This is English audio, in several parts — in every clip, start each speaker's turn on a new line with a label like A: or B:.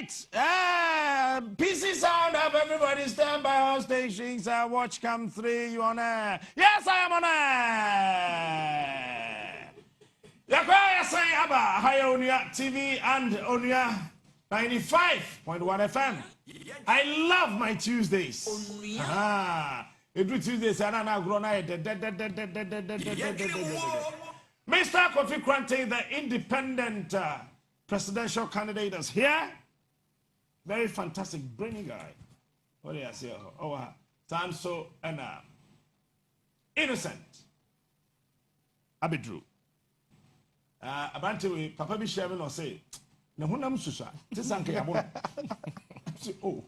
A: PC sound up, everybody stand by all stations. Watch come through. You on air? Yes, I am on air. Yakwaya say Abba, Hi Onia TV and Onia 95.1 FM. I love my Tuesdays. Every Tuesdays, and I'm now grown. Mr. Kofi Krante, the independent presidential candidate, is here. Very fantastic, brainy guy. What do I say? Oh, sounds so and innocent. Abidru. Abante we Papa be sharing or say, "Na hunam susa." This anke yabon. Oh,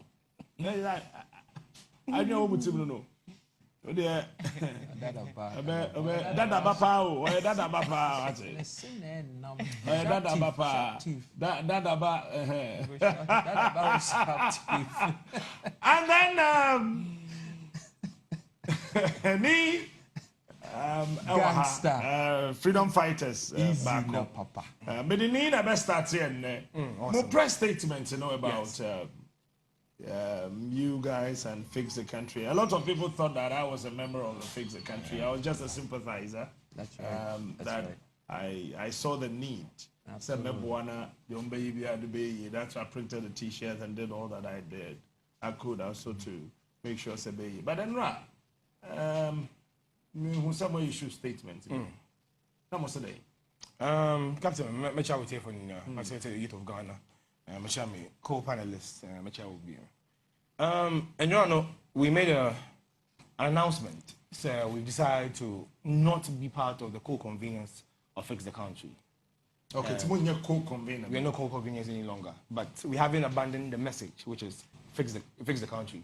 A: I know what you know. Dada bapa o dada bapa dada bapa dada ba and then me freedom fighters back up papa but the need best start here more press statements about you guys and Fix the Country. A lot of people thought that I was a member of the Fix the Country. I was just a sympathizer. That's right. I saw the need. That's why I printed the T-shirt and did all that I did. I could also to make sure say but then some issue statements.
B: Captain, me chat with you for I say to the youth of Ghana. My co-panelists, and you know, we made an announcement. So we decided to not be part of the co-conveners of Fix the Country.
A: Okay, it's more co-convener.
B: We are not co-conveners any longer, but we haven't abandoned the message, which is fix the country.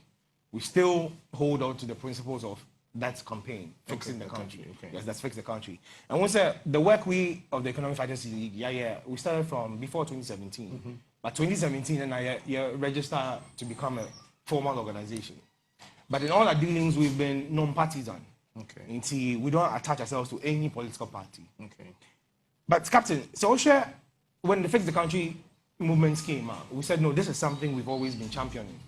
B: We still hold on to the principles of that campaign, fixing the country. Okay. Yes, that's Fix the Country. And once the work of the Economic Fighters League, we started from before 2017. But 2017, and I registered to become a formal organization. But in all our dealings, we've been non-partisan. Okay. Until we don't attach ourselves to any political party. Okay. But Captain, so when the Fix the Country movements came out, we said, no, this is something we've always been championing.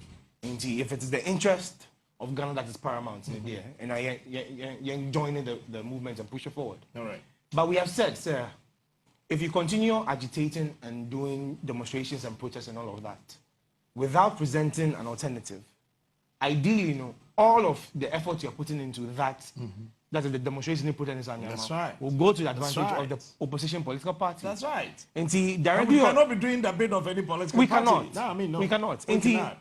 B: Until if it is the interest of Ghana that is paramount in the and you're joining the movement and push it forward. All right. But we have said, sir, if you continue agitating and doing demonstrations and protests and all of that, without presenting an alternative, ideally, all of the effort you're putting into that, that is the demonstration you put in
A: that's right.
B: will go to the advantage of the opposition political party.
A: That's right.
B: And see, directly,
A: we cannot be doing the bid of any political party.
B: Cannot. No, I mean, no. We cannot. We cannot.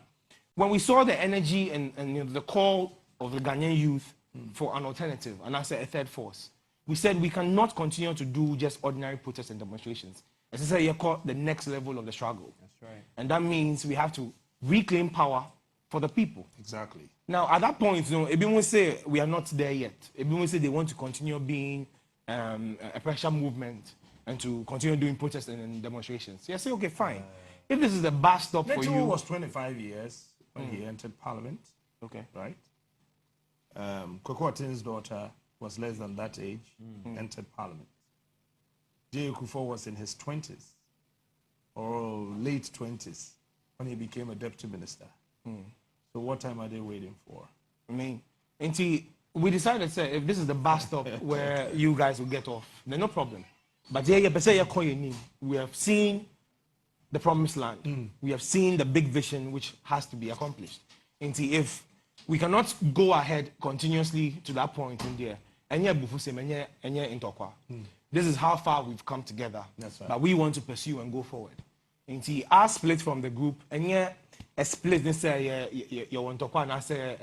B: When we saw the energy and the call of the Ghanaian youth for an alternative, and I said a third force, we said we cannot continue to do just ordinary protests and demonstrations. As I said, you call the next level of the struggle. That's right. And that means we have to reclaim power for the people.
A: Exactly.
B: Now, at that point, everyone will say we are not there yet. Everyone will say they want to continue being a pressure movement and to continue doing protests and demonstrations. So I say, okay, fine. If this is the bus stop for you.
A: Neto was 25 years when he entered Parliament. Okay. Right? Kokotin's daughter was less than that age, entered Parliament. J. Kufuor was in his 20s or late 20s when he became a deputy minister. So what time are they waiting for?
B: I mean, we decided, sir, if this is the bus stop where you guys will get off, then no problem. But we have seen the promised land. We have seen the big vision which has to be accomplished. And if we cannot go ahead continuously to that point in there, this is how far we've come together. That's right. But we want to pursue and go forward. And our split from the group, and a split, they say, you want to go and I say,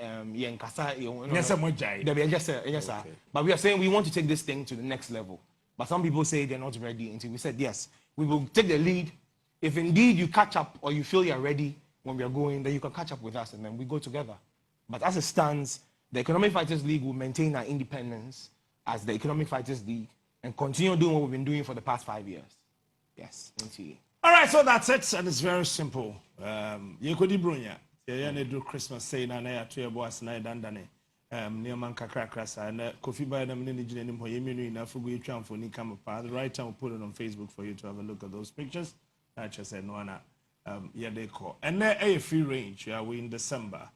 B: but we are saying we want to take this thing to the next level. But some people say they're not ready. Until we said, yes, we will take the lead. If indeed you catch up or you feel you're ready when we are going, then you can catch up with us and then we go together. But as it stands, the Economic Fighters League will maintain our independence as the Economic Fighters League and continue doing what we've been doing for the past 5 years. Yes.
A: All right, so that's it, and it's very simple. You could do Christmas say na ya to your boss na dandane. Near Mankakra Crassa and Kofi by the Minijin and Poyemini in Afugu Chamfoni Kamapa. The right time we'll put it on Facebook for you to have a look at those pictures. I just said, no, yeah, they call. And then a free range, yeah, we in December.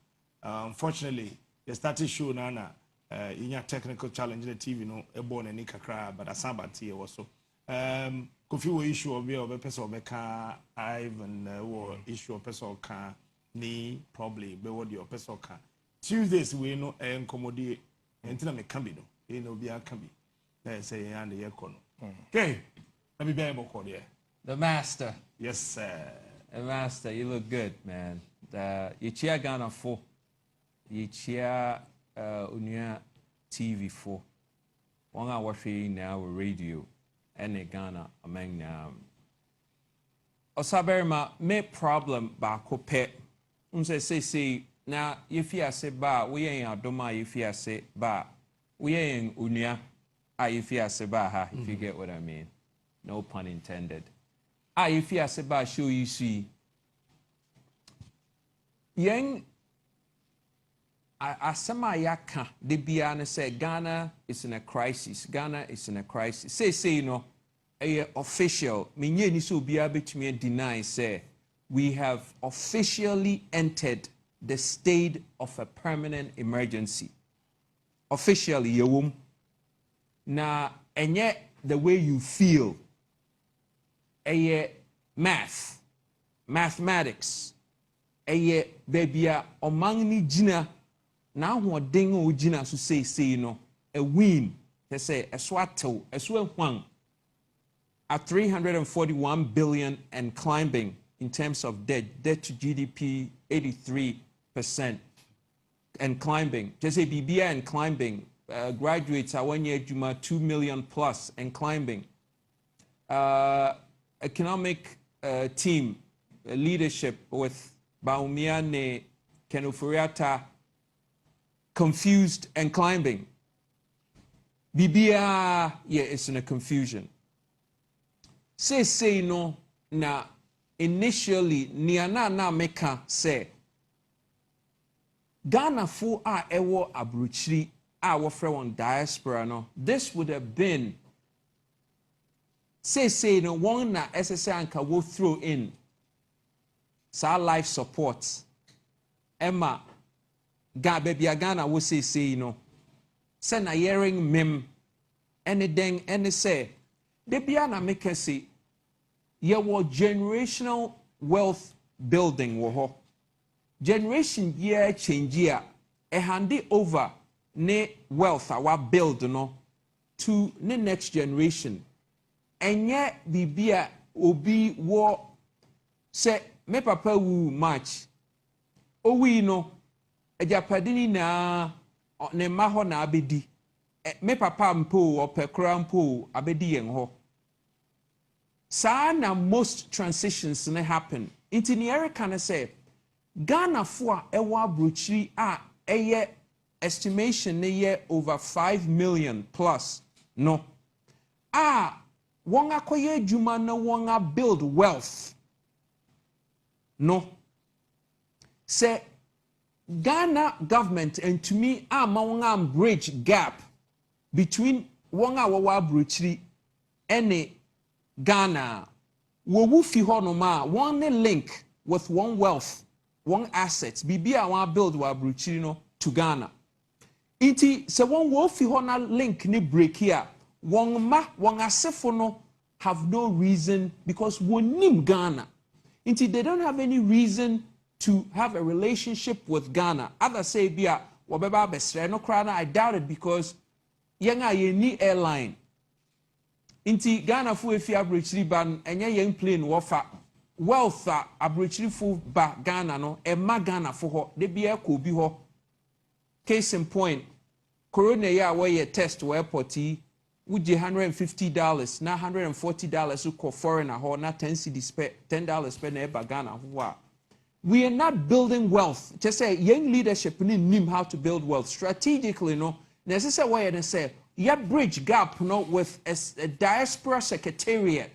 A: Unfortunately, they started show Nana in your technical challenge, the TV, no, a born and Nika but a Sabbath here also. Kofi will issue of a person of a car, Ivan or issue of person car, ni probably, be what your person car. Tuesdays, we know and commodity, and tell me can be no, you know, be a can be. They say, and the econo. Okay, let me be able to call you.
C: The master.
A: Yes, sir.
C: The master, you look good, man. You cheer Ghana for. You cheer Unia TV for. One hour watching now radio. And Ghana among Osaberima, me problem ba kope. Say, now if you say ba, we ain't adoma if you say ba. We ain't Unia. If you say ba ha, if you get what I mean. No pun intended. If you say ba, show you see. Yang asema yaka de bia say Ghana is in a crisis. Ghana is in a crisis. Say you know, a official. Minye ni so bia betumi deny say we have officially entered the state of a permanent emergency. Officially, yewum. Na enye the way you feel. Mathematics. Eye babia omang ni jina na ahoden o jina so say no a win they say a swato a hwang at 341 billion and climbing in terms of debt to GDP 83% and climbing just say BBI and climbing graduates are 1 year juma 2 million plus and climbing economic team leadership with Baumiane Kenufuriata confused and climbing. Bibia, yeah, it's in a confusion. Say no na initially niana na meka say Ghana fu a ewo abruchiri a wofre won diaspora no. This would have been say no one na SSA anka will throw in. Sa life support Emma baby Ghana will say you know send a hearing mem anything any say de bia na make say ye wo generational wealth building wo ho generation year change year e hand over ne wealth our build no to the next generation enye bibia obi wo say me papa wu match owi no ejapadini na ne ma ho na abedi me papa mpo opekra mpo abedi yen ho sa na most transitions ne happen into the area can say Ghana fo a ewa abrochiri a eye estimation ne ye over 5 million plus no won akoye adwuma na won build wealth no. Say Ghana government and to me am bridge gap between wanga wawa bruchiri and Ghana. Wo wufi ho no ma one link with one wealth, one assets. Bibia wa build wa bruchiri no to Ghana. Iti se one wufi ho na link ni break here. Wong asefo no have no reason because wonim Ghana. Indeed, they don't have any reason to have a relationship with Ghana. Others say, "Bia, wabeba besre no krana." I doubt it because yenga yeni airline. Inti Ghana fu efi abrochiri ban enye yen plane wofa wealth abrochiri fu ba Ghana no ma Ghana fu ho de bia ko bi ho. Case in point, corona ya we test we airport yi wuje $150 na $140 ko foreigner ho na $10 per na eba Ghana ho. We are not building wealth. Just say young leadership need how to build wealth strategically no. Necessary way and say ya bridge gap no with a diaspora secretariat.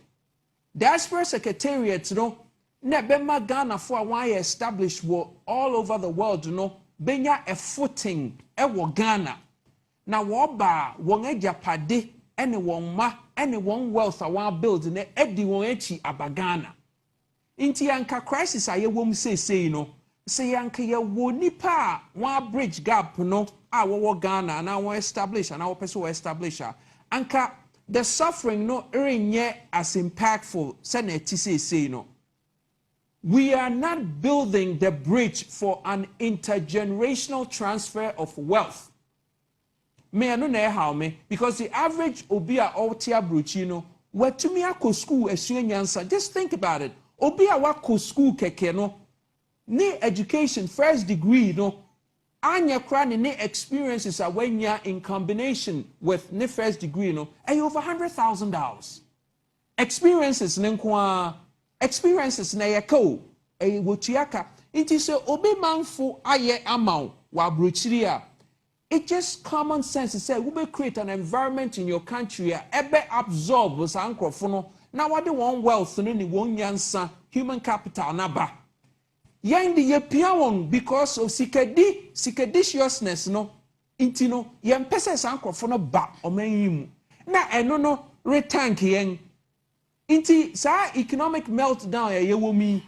C: Diaspora secretariat no na bema Ghana for why established all over the world no benya a footing e wo Ghana. Na wo ba won ejapade ene won ma ene won wealth a wan build na edi won echi abagana Inti anka crisis aye wom say no. Say yanka ye wo nipa one bridge gap no a wo Ghana na wo establish and our person establish anka the suffering no renye as impactful say no. We are not building the bridge for an intergenerational transfer of wealth. Me no na how me because the average obi a otia bruchi no watumi akọ school esua nyansa. Just think about it. Obi a wakọ school keke no ni education first degree no anya kra ne experiences are when you're in combination with ne first degree no over $100,000 experiences nenkwa experiences na yeko wotuaka inti se obi manfo aye amount wa brochiri a it just common sense say we be create an environment in your country a ebe absorb sa nkrofo no na wade one wealth no ni won nyansa human capital na ba yen de ye pia won because of sikadiciousness no inti no yen pese sa nkrofo no ba omanyimu na eno no retank yen inti sa economic meltdown ye womi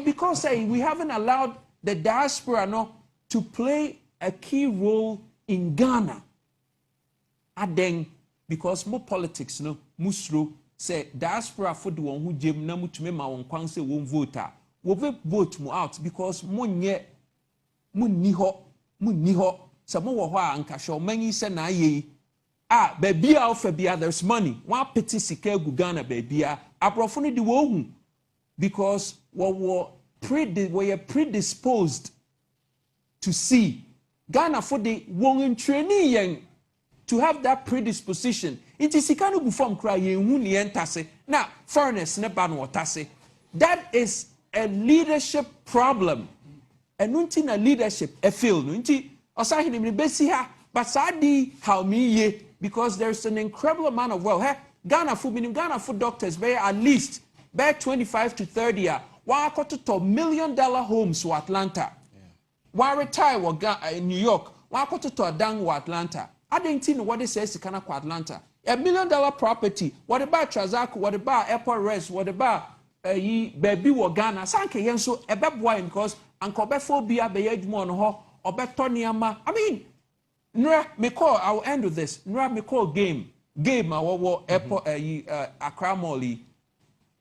C: because we haven't allowed the diaspora no to play a key role in Ghana. Aden because more politics no musro say diaspora for the one who jem na mutumi ma won kwan say won voter wo vote mu out because monye munni ho so mo wo ho a anka hwe manyi se na aye baby a ofa bia there's money one pity sika gu Ghana baby a abrofo no de wo hu because we were predisposed to see Ghana for the one training yen to have that predisposition. It is ikanu bu form cry yen hu ne entase. Now, foreigners ne ba no otase. That is a leadership problem. And nunti na leadership e fail no. Nti osahini me besi ha but sadi how me ye because there's an incredible amount of wealth. Hey, Ghana for doctors be at least by 25 to 30 wa akoto $1 million homes to Atlanta. Why retire in New York? Why go to down Atlanta? I didn't think what it says to Atlanta. $1 million property. What about Trazaku? What about Airport Rest? What about baby wa Ghana? Sanke yenso ebeboy because anko bephobia be yedmo no ho obetoniama. I mean, nra me call. I will end with this. Nra me call game our airport Accra Mall.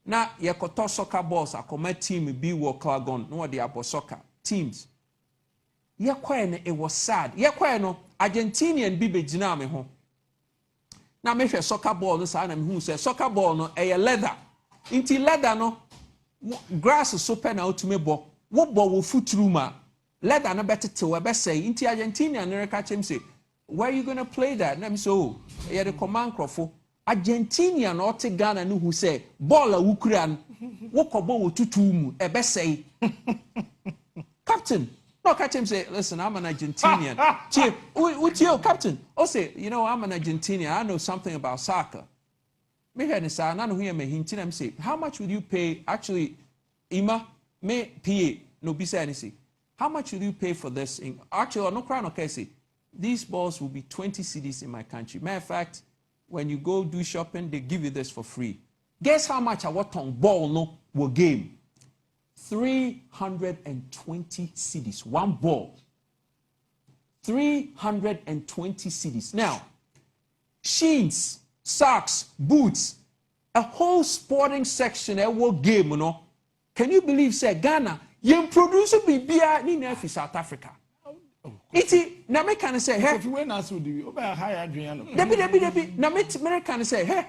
C: Na yekoto soccer balls akoma team bi wo Klagon no de abo soccer teams. It was sad. No Argentinian bi begina me ho. Na me hwe soccer ball no sa na me hu say soccer ball no e leather. Inti leather no grass so pe na otumi bo. Wo bo wo futuru ma. Leather no betete we be say inti Argentinian no reka chem say where are you going to play that? Na me say oh, ye the command crofo. Argentinian no te Ghana no hu say ball a wukura wo kobo wo tutu mu e be say captain. No, catch him say, listen, I'm an Argentinian. What's your captain? Oh, say, you know, I'm an Argentinian. I know something about soccer. Me hear this, I know here me hinting. I'm say, how much would you pay? Actually, Ima me pay no bisa anything. How much will you pay for this? Actually, no crown okay say. These balls will be 20 cedis in my country. Matter of fact, when you go do shopping, they give you this for free. Guess how much I want on ball no will game? 320 cedis. One ball. 320 cedis. Now, sheens, socks, boots, a whole sporting section at what game, you know. Can you believe, say, Ghana, you produce a BBA in South Africa? Iti, na me can say, hey, if you went as would you over high Adriano. Debbie, na me can say, hey,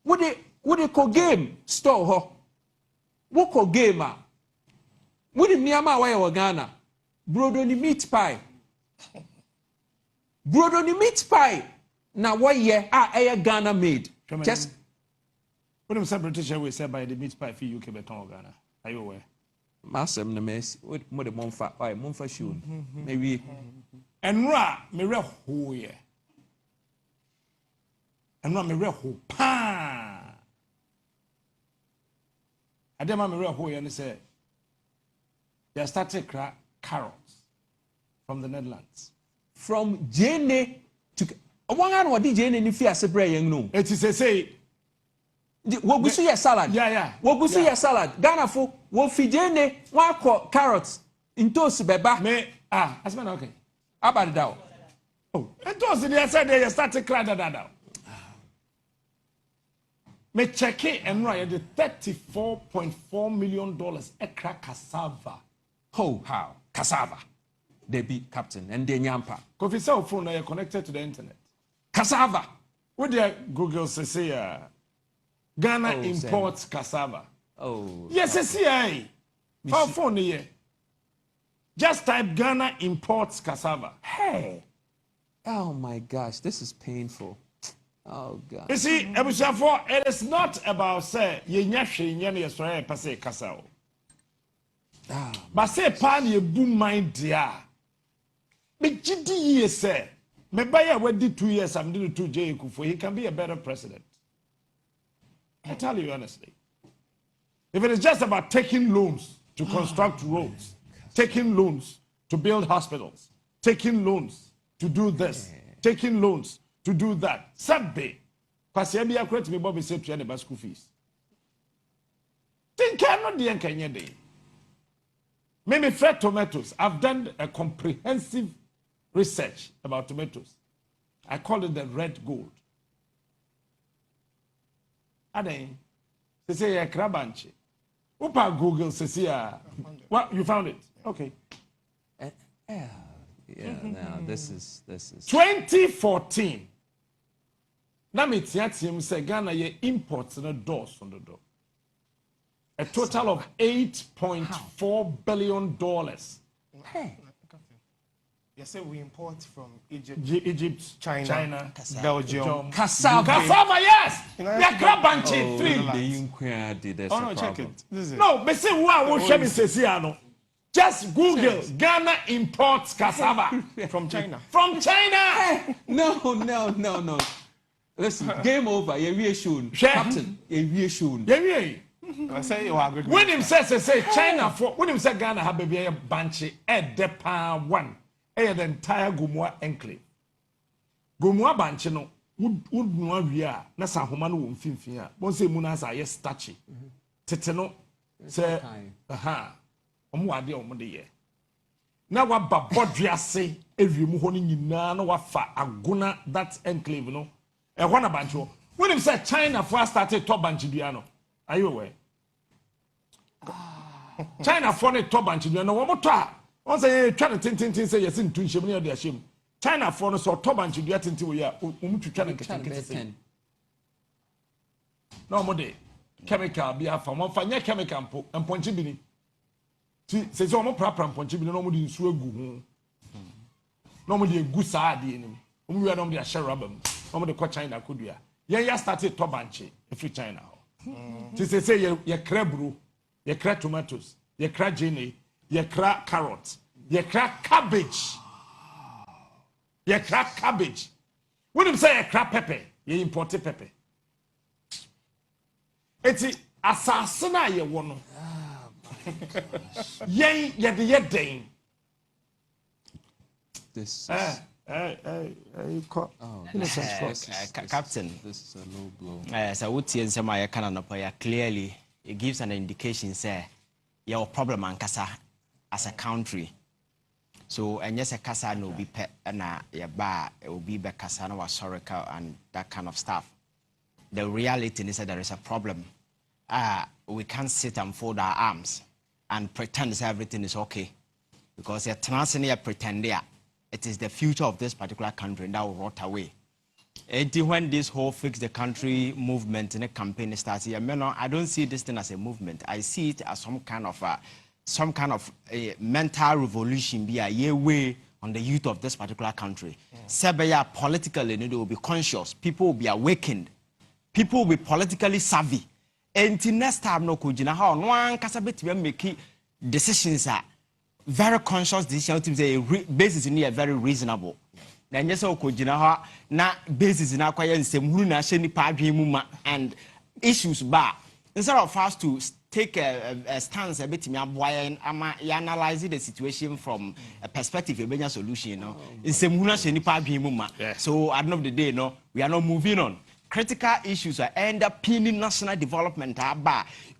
C: would they call game store ho? What call game? What did Myanmar wa Ghana? Brodoni meat pie. Brodoni meat pie. Now what year Ghana made? Just
A: what am some British Airways said by the meat pie for UK beton Ghana. Are you aware?
C: Massam na mess. What the monfa shoe. Maybe.
A: And ra me re ho ye. And ra me re ho pa. Adema me re ho ye and say they started carrots from the Netherlands.
C: From Jene to one hour, what did Jene in fear separate young no?
A: It is a say
C: What go see your salad?
A: Yeah.
C: What go see your salad? Ghana for what fijene one carrots into beba.
A: Me as man okay.
C: About it down.
A: Oh, and those in the said they started crying that. Me check it and right the $34.4 million extra cassava.
C: How? Cassava. They be captain and they nyampa.
A: Kofi cell phone are connected to the internet.
C: Cassava.
A: What the Google say Ghana imports cassava.
C: Oh.
A: Yes, see phone here. Just type Ghana imports cassava. Hey.
C: Oh my gosh, this is painful. Oh God.
A: You see, it is not about say ye nyahwe nye ne yesore pase kasa o. But say pan ye boom mind dia. Me gidi ye say me buy we 2 years I'm doing 2 J Kufuor, he can be a better president. I tell you honestly. If it is just about taking loans to construct roads, taking loans to build hospitals, taking loans to do this, taking loans to do that. Sabbe, because you be accurate to me, Bobby said to any school fees. Think cannot the Kenya day. Maybe fresh tomatoes. I've done a comprehensive research about tomatoes. I call it the red gold. Ade, they say a crabanche. Upa Google says what you found it? Okay.
C: Yeah, now this is
A: 2014. Now me tiatim say Ghana ye imports no doors on the door. A total of $8.4 billion.
C: Hey.
B: You say we import from Egypt,
A: China,
B: Belgium,
C: Cassava.
A: Cassava, yes. Yeah, crabanche
C: 3.
B: Oh no, check it. This is it.
A: No, but say who will show me says no. Just Google Ghana imports cassava
B: from China.
A: From China.
C: No. Listen, game over. You reassured, Captain. You reassured.
A: I say you agree. When him say China for when him say Ghana have baby a banche at depa one. The entire Gomua enclave. Gomua banche no would no via na sa homa no mfimfin a. Bon say mu na sa yes starchy. Tete no say omo ade omo de ye. Na wa ba bodriase ewiemu ho ni nyina na wa fa agona that enclave no. E ho na banche ho. When him say China for started top banche dua no. Are you aware? China for the top banche dua no wo moto on say twa ne tintin say yes ntu nhyem ne de ahyem. China for no so top banche dua tintin wo ya umutwa ne nkete. No mo de chemical bi afa mo fa nya chemical mponche bi ni. Ti say so mo prapra mponche bi no mo de nsu agu ho. No mo de egu saa de ni. Mo wi no mo de ahye rubber mu. No mo de ko China kodua. Yen ya started top banche free China ho. Ti say ye crabro, ye cra tomatoes, ye cra genie, ye cra carrot, ye cra cabbage. Ye cra cabbage. When you say ye cra pepper, ye import pepper. Eti asasana ye wono. Ye de den.
C: This
D: Captain,
C: this is a low blow.
D: So what you say my Canada clearly it gives an indication say your problem and kasa as a country. So and yes a kasa no be pet na ya ba it will be be kasa no historical and that kind of stuff. The reality is that there is a problem. We can't sit and fold our arms and pretend that everything is okay. Because you're transcending pretend there. It is the future of this particular country that will rot away. And when this whole fix the country movement in a campaign starts here, I don't see this thing as a movement. I see it as some kind of mental revolution be a way on the youth of this particular country. Sebeya politically, they will be conscious. People will be awakened. People will be politically savvy. And next time, no kujina how no one can make decisions are very conscious decisions. Basis in here very reasonable. Na nyese okojina ha na basis na kwaya nsem na hye nipa adwen and issues ba instead of us to take a stance a bit me aboya ama analyze the situation from a perspective of a solution no nsem na hye nipa adwen so at the end of the day no we are not moving on critical issues end up pinning national development.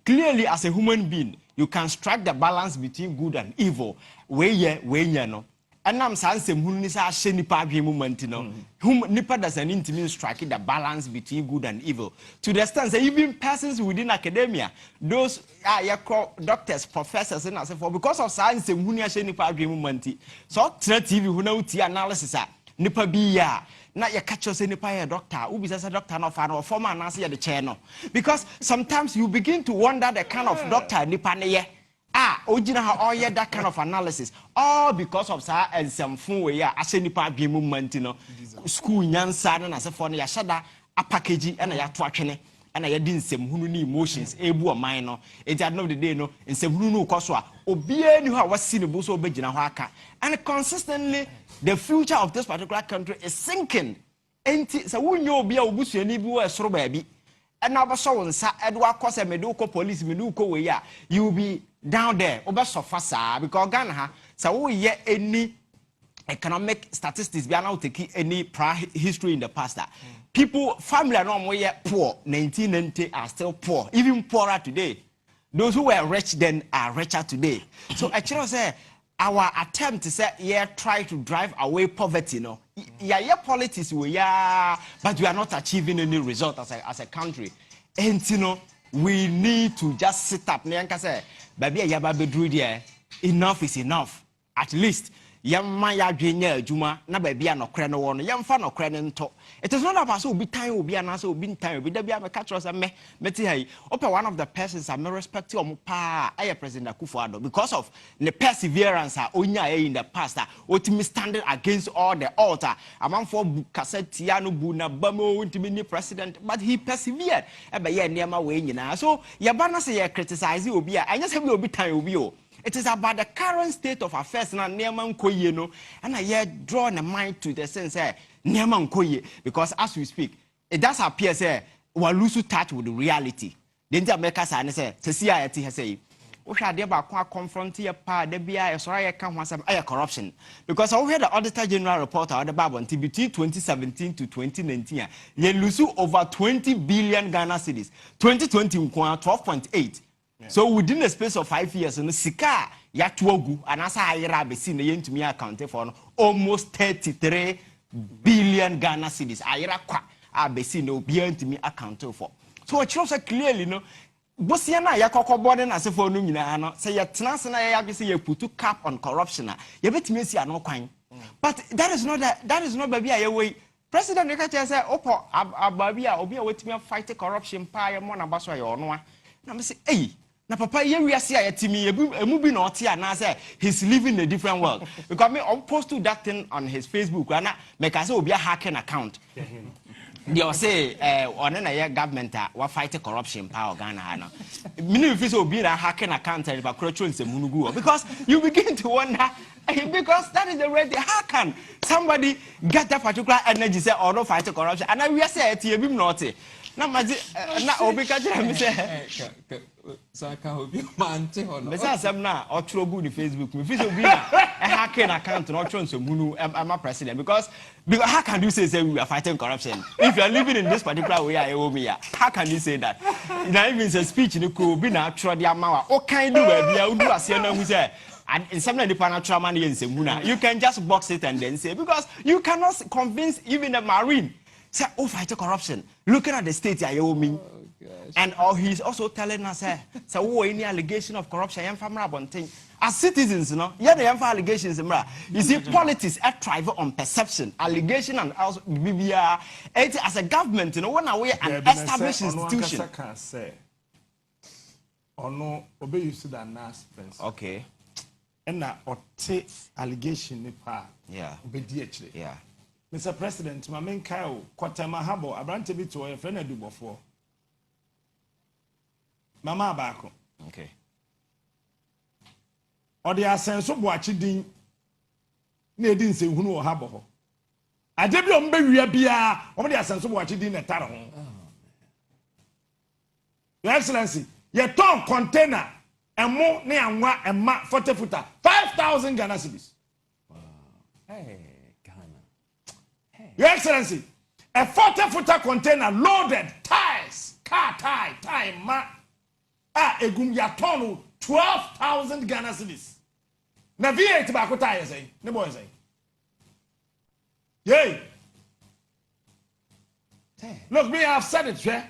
D: Clearly, as a human being, you can strike the balance between good and evil. No. And I'm saying, say, nipa moment, nipa doesn't mean striking the balance between good and evil. To the extent that even persons within academia, those doctors, professors, and so forth, because of science, nipa moment. So, TV, who know analysis, nipa biya. Na you catch us nipa a doctor, who be as a doctor no fan or former nasi at the channel. Because sometimes you begin to wonder the kind of doctor nipa ne ojina all that kind of analysis. All because of sir and some fun way as nipa bi movement school nyansa na se for na ya shada a package and ya to atwene and ya di nsem hunu ni emotions ebu o man no at the end of the day no nsem hunu no koso a obia ni ho a wasi ne bo so obegina ho aka. And consistently the future of this particular country is sinking. Enti so wunyo obi a obusuani bi wo esoro ba bi and now so nsa edwa kose medical police medical way you will be down there obe sofasa because Ghana ha so we hear any economic statistics be now take any prior history in the past people family are no poor 1990 are still poor, even poorer today. Those who were rich then are richer today. So actually say our attempt to say try to drive away poverty politics we but we are not achieving any result as a country. And we need to just sit up say baby enough is enough. At least Yamaya Junior Juma, na baby no crano one, yam fan or cranento. It is not about so be time will be an answer, be time, with the catchers and me. Open one of the persons I may respect to pa, President Akufo-Addo because of the perseverance onya in the past, ultimately standing against all the altar. Among for cassette Tiano Buna Bamo to be president, but he persevered. But yeah, near my way, so Yabana say criticize you be, I just have you be time will be. It is about the current state of affairs na neman koye no and I draw the mind to the sense neman koye because as we speak it does appear say we lose touch with the reality. Then the America say society has say we had about confront here pa the bia sorry I can't want some corruption because I heard the Auditor General report out the Bible between 2017 to 2019 you lose over 20 billion Ghana cedis 2020 12.8. So within the space of 5 years, Sika Yatuogu and Asa Ayra Bessin to me accounted for almost 33 billion Ghana cedis. Ayra Kwa Bessin beyond to me accounted for. So it shows clearly, Bosiana Yakoko Borden as a phone, say your Transana Yabisi, you put to cap on corruption. You bet me see no coin. But that is not baby away. President Rikacha said, Opo Ababia, Obia, wait me fight corruption, pie, Mona Baswa, or no one. Now, say, hey. Na papa here we are see me movie not here now say he's living in a different world because me I posted that thing on his Facebook and make us be a hacking account. They say on a government wa fight corruption power Ghana no. Many people be a hacking account but because you begin to wonder because that is the way how can somebody get that particular energy say or no fight corruption and we are say it be not na maji na obi ka jira mi say
C: so I can't be man te ho no
D: me say asem na otro good Facebook me fit obi na hacking account no otro nsomunu am a president because how can you say we are fighting corruption if you are living in this particular way how can you say that na even say speech ni ko obi na atro de amawa o kan do ba bia udu ase na hu say and in some of the natural man you can just box it and then say because you cannot convince even a marine say oh fight corruption looking at the state you mean and he's also telling us say oh any allegation of corruption as citizens the allegations you see politics thrive on perception allegation and also as a government when we an established institution
A: can say or no obey you see that nice
D: okay
A: and na ote allegation nipa
D: yeah
A: obedi actually
D: yeah
A: Mr. President, my main cow, Quatama Habo, I ran to be to a friend I do before. Mama Bako.
D: Okay.
A: Or the sense of watching near didn't say who know Habo. I did not be a or the sense of watching in a town. Your Excellency, your tongue container and more near and mark 40 footer 5,000 Ghana cedis.
C: Hey.
A: Your Excellency, A 40-footer container loaded tires, car tire, ma. Egum yatonu 12,000 Ghana cedis. Na V8 ba ko tire say, ne boy say. Yay. Look, me, I've said it, yeah.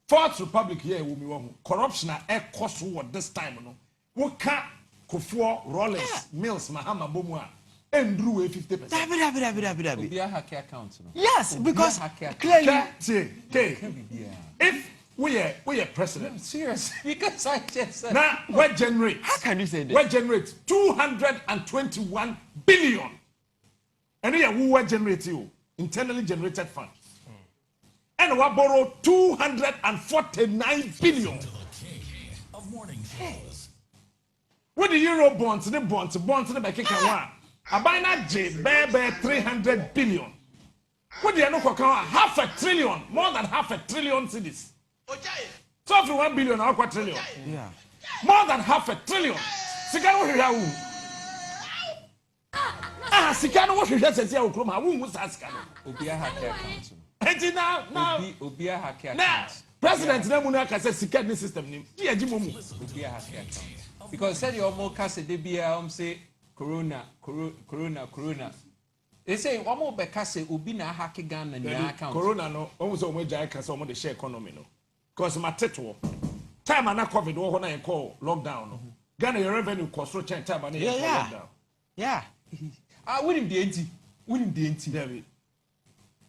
A: Fourth Republic here will be one. Corruption at cost what this time, no. What can't Kofo, Rollins, Mills, Mahama, Bomua, and drew a 50%.
C: Dabi. Be a hacker account.
D: Yes, because clearly.
A: If we are president.
C: Serious. Because I just said.
A: Now, what generate?
D: How can you say this?
A: What generate 221 billion. And here, who will generate you? Internally generated funds. And we borrow 249 billion. What the euro bonds, the bonds, the back one. A bina J, 300 billion. What the half a trillion, more than half a trillion cedis. So for 1 billion, or quadrillion.
D: Yeah.
A: More than half a trillion. Sigano here. Sikano what you just say, Oklahoma, who was asking?
C: Obia hacker account.
A: And now,
C: Obia hacker account.
A: now, President Namunaka says, Sikani system name. Dear Jimumu.
C: Obia hacker account. Because said your more cast de BIA say corona. They say one more bekase ubina hack gun and your account.
A: Corona no almost so much I can some of the share economy no. Because my title time and COVID or when I call lockdown no. Ghana your revenue cost so change time and lockdown.
D: Yeah.
C: Wouldn't be empty. David.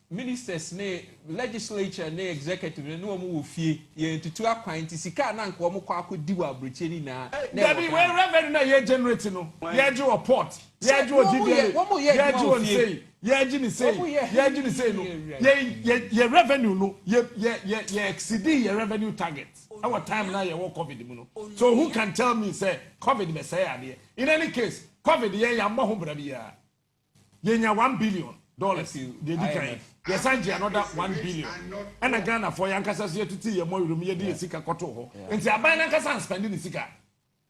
C: Ministers ne legislature ne executive ne no mo fie ye ntutu akwanti sika na nko mo kwa akodi wa brocheri na
A: David we revenue na ye generate no ye ju report ye ju odidie ye ju on say ye ji ni say no ye revenue no ye exceed your revenue target our time now ye work COVID mu no so who can tell me say COVID be say ade in any case COVID ye ya mo ho bra bia ye nya $1 billion they decline. Yes, another 1 billion. And again, for young Cassas, you to see a more room, you did Sika Koto. And say, I buy Nankasan spending the Sika.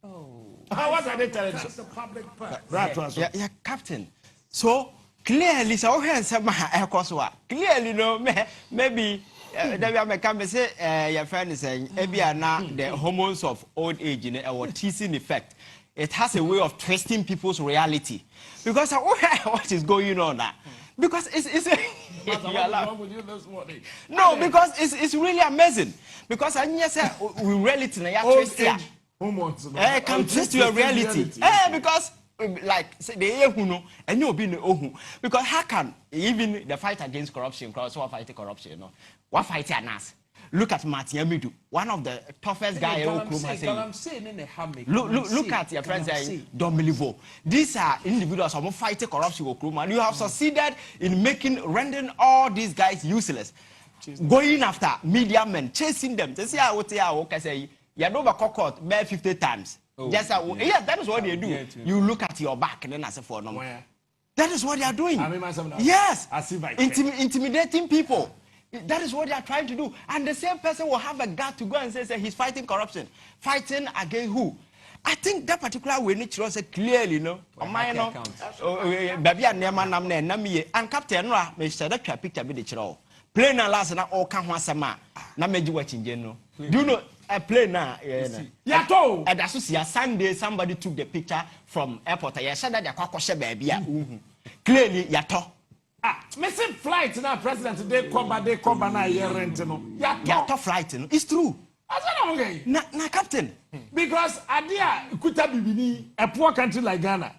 A: Oh, how was I telling you? That's the public part. Right,
D: yeah, Captain. So clearly, so handsome, clearly, no, maybe. That can say, your friend is saying, maybe now the hormones of old age in our teasing effect. It has a way of twisting people's reality. Because what is going on now? Because it's no, because it's really amazing. Because I say we reality na twist ya. Can twist your reality. Because like say the who know and you be no because how can even the fight against corruption, so fight corruption, no? What fight us? Look at Martin Amidu, one of the toughest guys in Oklahoma. Look at your friends saying, don't believe. These are individuals who are fighting corruption in Oklahoma. And you have succeeded in rendering all these guys useless. Going after media men, chasing them. They say, I say, you know, court 50 times. Just yeah, that is what they do. You look at your back and then I say, for no. That is what they are doing. Yes, intimidating people. That is what they are trying to do. And the same person will have a gut to go and say he's fighting corruption. Fighting against who? I think that particular way nature say clearly, no. Baby and Captain Ra may say that picture be the chiro. Plane na last na all can one sama. Na meji watching general. Do you know a plane na?
A: Yato!
D: And that's Sunday somebody took the picture from airport. I said that they kwakoshe baby. Clearly yato.
A: Missing flight now, President. They come back now. Year rent no.
D: Yato flight no. It's true.
A: Okay.
D: Na Captain.
A: Because Adia Kuta Bibini, a poor country like Ghana.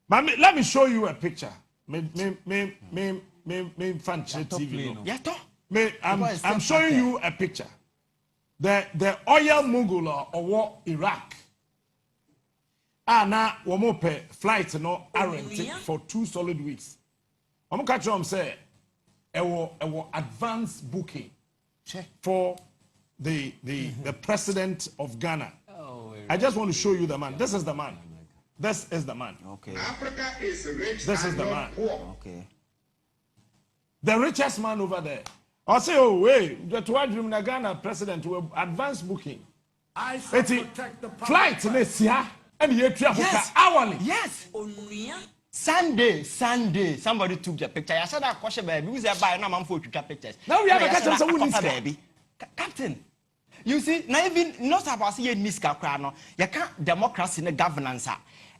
A: Let me show you a picture. Me fan TV.
D: Yato.
A: I'm showing you a picture. The oil mogul or war Iraq. Now one pay flight no rented for 2 solid weeks. I'm catch on say advanced booking for the president of Ghana. I just want to show you the man. This is the man. This is the man.
D: Okay.
E: Africa is rich.
A: This is the man.
D: Okay.
A: The richest man over there. I say, oh wait, the dream Ghana president will advanced booking.
E: I protect the
A: flight next year and you travel hourly.
D: Yes. Sunday, somebody took the picture. I said that question, baby. Who's there by now? I'm for pictures.
A: Now we have a catch someone
D: baby. Captain, you see, now even not about seeing Niska Krano, you can't democracy in the governance.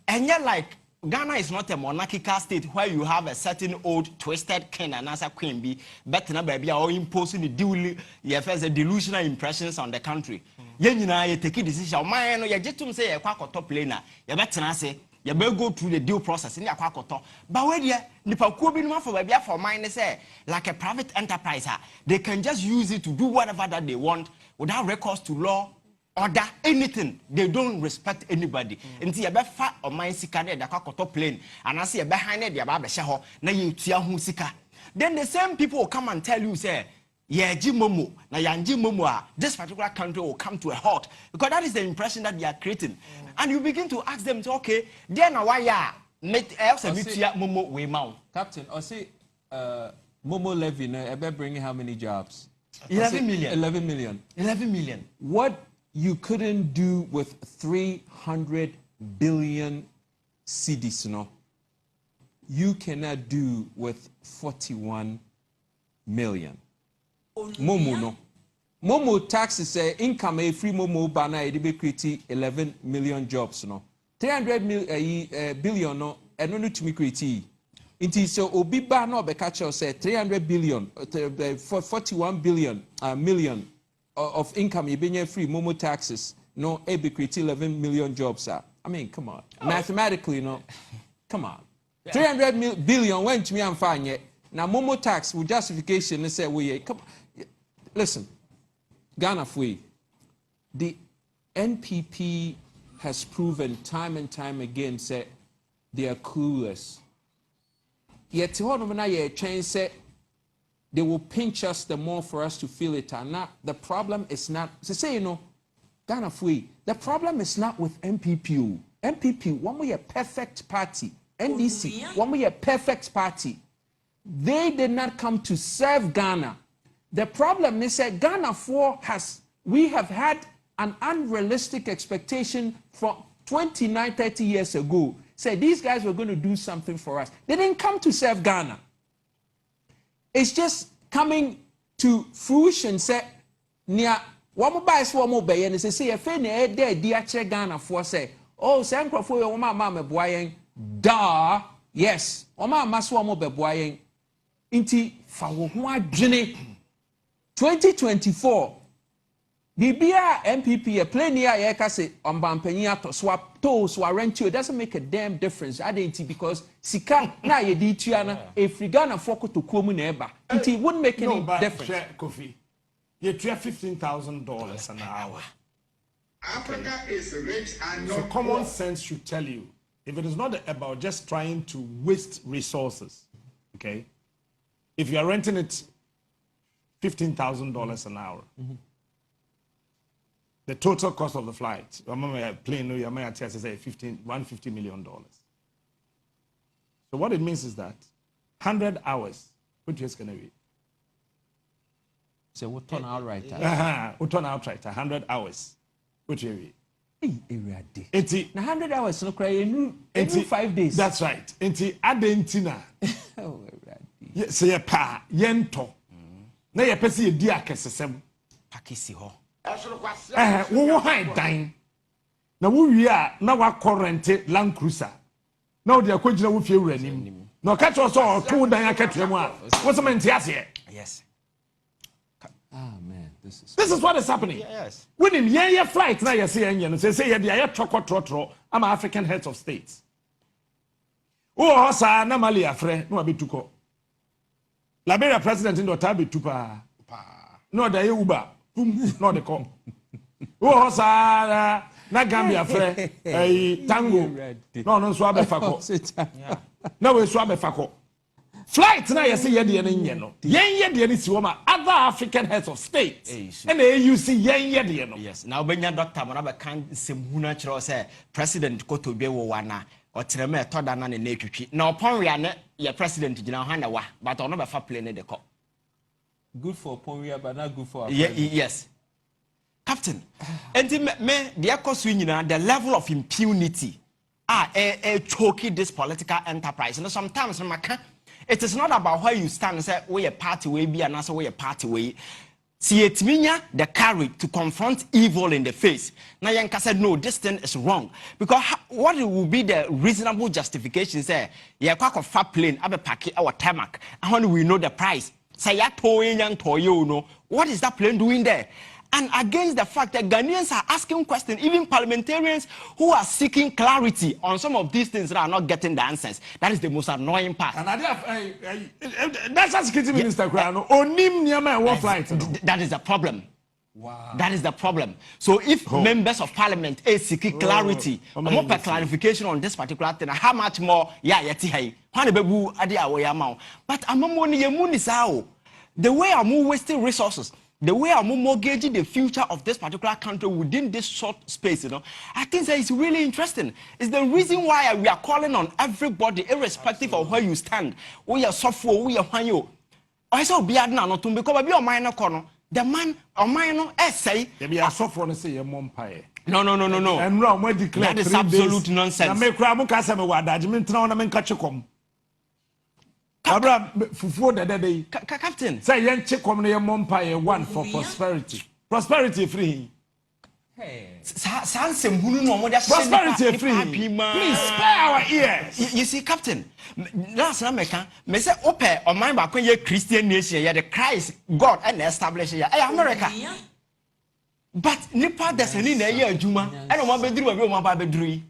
D: And yet, like, Ghana is not a monarchical state where you have a certain old twisted king and as a queen be better baby or imposing the duly delusional impressions on the country. You take a decision. My no, you just say a quack or top laner. You better say you better go through the due process in your quack or top. But when you could be for baby for mine say like a private enterprise, they can just use it to do whatever that they want without recourse to law. Order anything, they don't respect anybody. Until you be fat or mind sika de koto plane, and I see you behind it, you ba sheho, na you tia hu sika. Then the same people will come and tell you, say, yeah, Jimomo, na yanji momo, this particular country will come to a halt. Because that is the impression that they are creating. And you begin to ask them, okay, then why ya make else a momo we mount.
C: Captain, I say Momo levy, no, bringing how many jobs?
D: 11 million.
C: 11 million.
D: 11 million.
C: What you couldn't do with 300 billion cedis, no? You cannot do with 41 million. Momo, no? Momo taxes say income a free Momo bana edibe create 11 million jobs, no? 300 billion, no? And no to me create. Inti so obi ba no be catch us say 300 billion, 41 billion million. Of income, you been free Momo taxes, no, be create 11 million jobs. I mean, come on. Mathematically, no, come on. 300 billion went to me and fine yet. Now, Momo tax with justification, they say, we come. Listen, Ghana free. The NPP has proven time and time again, say, they are clueless. Yet, say, they will pinch us the more for us to feel it. And not, the problem is not, say, you know, Ghana free. The problem is not with NPP. NPP, one way a perfect party. NDC, one way a perfect party. They did not come to serve Ghana. The problem is that Ghana we have had an unrealistic expectation from 29, 30 years ago. Say these guys were going to do something for us. They didn't come to serve Ghana. It's just coming to fruition. Say, near one more buy, one more buy, and say, if any day, dear Ghana for say, oh, Sanko for your mamma boying, da, yes, or mamma swam be boying, inti fawa jenny 2024. Bibia MPP a play near Yakase on Bampania to swap toes or rent you. It doesn't make a damn difference. I didn't because Sika na ye ditiana if we gonna focus to Kumu neighbor. It wouldn't make any difference.
A: Kofi, you pay $15,000 an hour.
E: Africa is rich and
A: so
E: not
A: common
E: poor.
A: sense should tell you if it is not about just trying to waste resources, okay? If you are renting it $15,000 an hour. The total cost of the flight, plane, you might say $150 million. So what it means is that 100 hours, which is going to be?
C: So we'll turn out right.
A: We'll turn out right, 100 hours, which will be?
C: 100 hours, no cry, 5 days.
A: That's right. Enti adentina.
C: Oh,
A: say a pa, yento. Na ye pesi ye di akesesem.
D: Pakisi ho.
A: Wo high dine. Na wo wi a na wa current Land Cruiser. Na wo de akogina wo fie wuranim. Na ka cho so to dan akatua mu a. Wo se menti ase.
D: Yes.
C: Ah man, this
A: is what is happening.
D: Yes.
A: When in ye flight na ye say enye no say ye de ye trotro am African heads of states. Oh sa na Mali afre no abetuko. Liberia president in Otabe tupa. No da ye Uber. No de ko. Oh sa na Gambia fre Tango. No so abefako. Na we so abefako. Flight na ye say ye de nye no. Ye de ni si wo ma other African heads of states. And the AUC ye de no.
D: Yes. Now benya doctor mo na be kan semhuna kire say president Kotobie wo wana otreme etoda na ne twitwi. Na upon we ane ye president gina ha na wa but ono be fa plane de ko.
C: Good for Ponria, but not good for our
D: yes. Captain, and me the the level of impunity choke this political enterprise. You know, sometimes it is not about where you stand and say, we a party way be and also we a party way. See it minya the courage to confront evil in the face. Now Yanka said, no, this thing is wrong. Because what will be the reasonable justification? Say, yeah, quack of fat plane, abe paki our tarmac. And when we know the price, say ya toy young toyo no. What is that plane doing there? And against the fact that Ghanaians are asking questions, even parliamentarians who are seeking clarity on some of these things that are not getting the answers. That is the most annoying part.
A: And that's a security minister.
D: That is the problem. Wow. That is the problem. So if members of parliament are seeking clarity, more clarification on this particular thing, how much more? But the way I'm wasting resources, the way I'm mortgaging the future of this particular country within this short space, you know, I think that is really interesting. It's the reason why we are calling on everybody, irrespective of where you stand. We are software, we are you. I saw be adna not to because be on minor corner. The man on minor essay.
A: Be a software and say your mom pie.
D: No.
A: And wrong when declared
D: that is absolute nonsense.
A: I make Ramuka what judgment now and catch you come. Captain. Say young chick come near Mompire one for prosperity. Prosperity free. Prosperity free. Please spare our ears.
D: You see, Captain, last American, me say open or mind back when you're Christian nation, you're the Christ, God, and establish here. Hey, America. But Nipa there's an in a year, Juma. I don't want to do a real bedroom.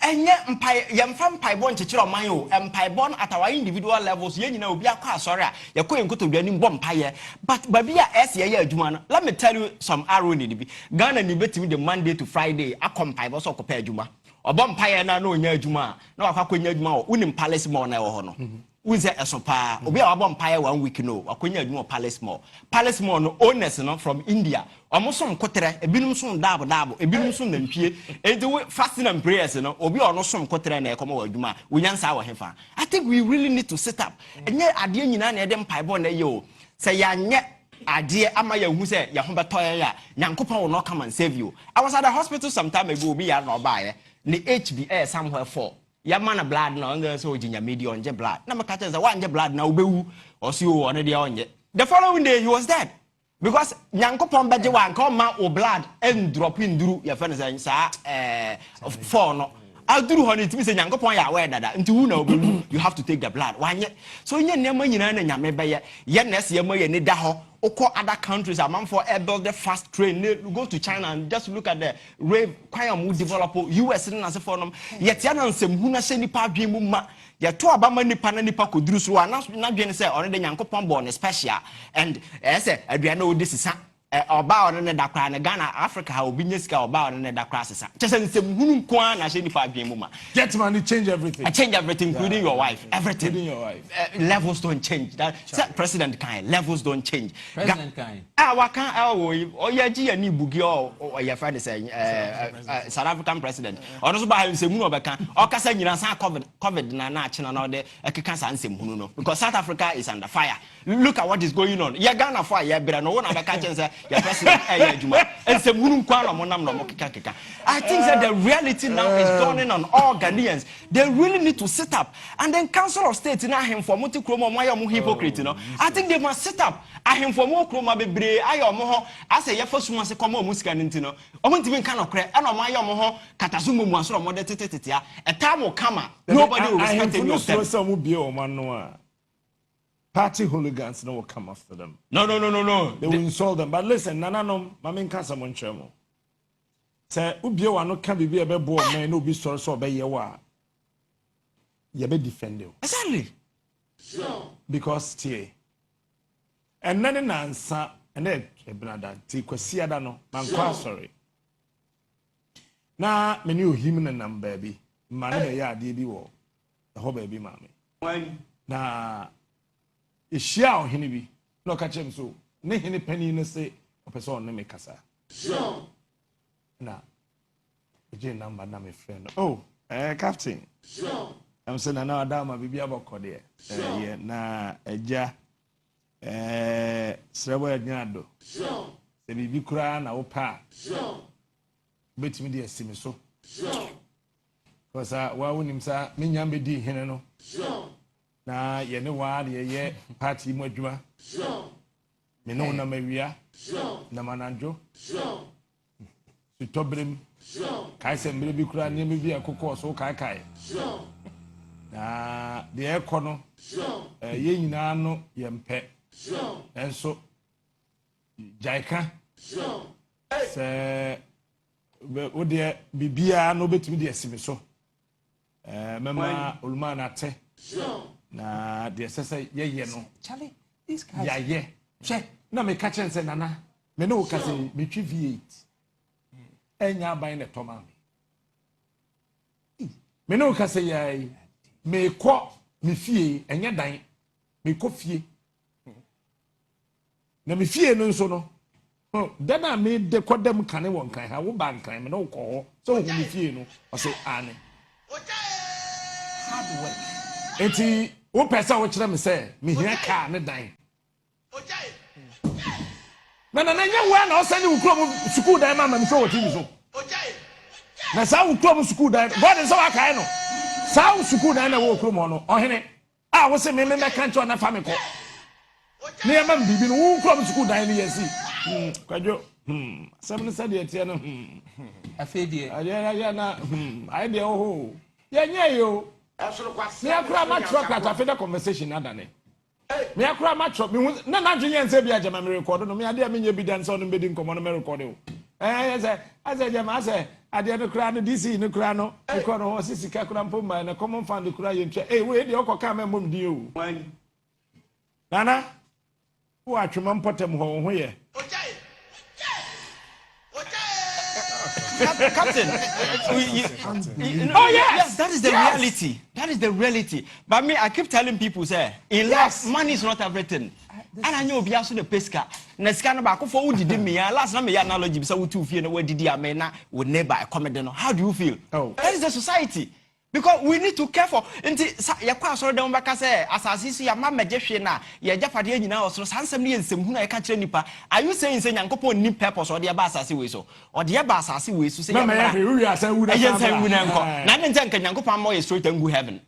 D: And yet, Yam Pai born to Mayo, and Pai born at our individual levels, you know, be a car, sorry, you're going to go to the bomb pie. But Babia S. Juman, let me tell you some irony. Ghana debate the Monday to Friday, I come Pai was occupied Juma. Or bomb pie and I know near Juma. No, I can't Juma, winning palace more now. Honor. Who's a sopa? Obi a bomb pie 1 week no, or Juma palace more. Palace more no owners from India. Almost some cotere, a binum soon double, a binum soon and pie, and do fasting and prayers, you know, or be on some cotere and a come Juma, we answer our hefa. I think we really need to set up. And yet, I didn't know them pie born yo. Say ya yet, idea, Amaya who said, Yahumba Toya, Yankopa will not come and save you. I was at the hospital some time ago, be a no buyer, the HBA somewhere for. Ya man a blood no so ginger media on je blood. Na makata is one je blood na ubewu or see you on the The following day he was dead. Because Yankopon beje wan come ma o blood and drop in through your friends and sa for no. I'll do honey to me say Yankopon ya aware that into who know you have to take the blood. Why yet? So nye nyama nyina na nyame beye ye ness ye mo ye ne da ho. Oko other countries are man for air build the fast train. Go to China and just look at the rave quite a develop US and as a forum. Yet yan some who na send nipa dream ma. Ya to abama nipa na nipa kudru so na dwen say already Yankopon born special and say aduano this is oba on da kra na Ghana Africa ha obi nyesika oba on da kra sesa chese nsem hunu kwa na she nipa adwen mu ma
A: get money change everything.
D: I change everything including your wife, everything.
A: Including your wife.
D: Levels don't change. That president kind levels don't change.
C: President kind
D: waka o ya ji ani bugi o ya friend say South African president ono so ba nsem hunu obeka o kasa nyina san covid na achina na de ekeka san nsem hunu no because South Africa is under fire. Look at what is going on. Ya Ghana for ya bra no na beka chense your president and some I think that the reality now is dawning on all Ghanaians. They really need to sit up and then Council of State in him for multi chroma my hypocrite, you know. I think they must sit up. I him for more chroma bebre ayomo as a first one say come on music and you know. I want even kind of credit and my yomo katasumu mwaso mo de a time will come. Nobody will respect them.
A: Party hooligans no will come after them.
D: No.
A: They will insult them. But listen, no, Mamin Casamon Chemo. Say, Ubio no can be a bebo man, no be sorry so by your you be defend you.
D: Exactly.
A: Because T. And then an answer, and then Brother T. Quasiadano, man, sorry. Now, me knew him and baby. Man, ya did you the whole baby mammy. Now, is shall henny be no catch him so. Ne henny penny in the say a person name Cassa. So now, a Jane number, now my friend. Oh, Captain. So I'm saying now, Dama be about Cordia. Yeah, na a ja Srewa Yado. So the baby cry now pa. So bet me dear Simi so. because wa wonim sa me nyam be di hene no na ye ne wa de ye party mu adwuma me no na mawia na mananjo to tobrem kai se mbre bi kura ne me bi akokọ so kai na de ekọ no ye nyina no ye mpe enso jaika se o de bibia no betimi de asimi so mema oluma na te na de sese ye no
C: Charlie, this guy
A: ya ye che na me ka chen se nana me no ka se me twi V8 enya ban na toma me no ka se ya me ko me fie enya dan me ko fie na me fie no nso no dana me de kodem kane won kan ha wo ban kan me no ko ho so wo me fie no o se ane hard work enti wo pesa wo kire me se me hia ka ne dan na nya wa na o se ni wo krom school dan ma me so wo TV so na sa wo krom school dan god is our kai no sa wo school dan na wo krom no ohene a wo se me kan cho na fa me ko ne ya mam bibi no wo krom school dan ni yesi kwadwo seven said the etia no
C: afedie
A: ya na I dey ho ya nya yo me akura ma tro kwata afeda conversation na dane me akura ma tro me na dwenye nse bia jama me record no me ade a me nya bi dan so no be di nkomo no me record o ase jama ase ade no kura no DC no kura no record ho sisika kura mpoma na common fund kura ye ntwa we dey okoka me mom di o nana wo atwema mpotem ho ye
D: Captain, yes, that is the reality. That is the reality. But me, I keep telling people, say, in life, money is not everything. And I know Biasu the pesca. Nescana back for who did me. Last time, my analogy, so we two fear where did Amena would never accommodate. How do you feel? Oh, that is the society. Because we need to care for. Nti ya kwa so dem baka say asase so ya mama jehwe na ya japade nyina osoro sansem ne nsem hu na ya ka kire nipa. Are you saying say nyankopon ni purpose or de ba asase we so? Or de ba asase we so say ya
A: na me wi asa wu da
D: nko. Na ne ntanka nyankopon mo ye straight and go heaven.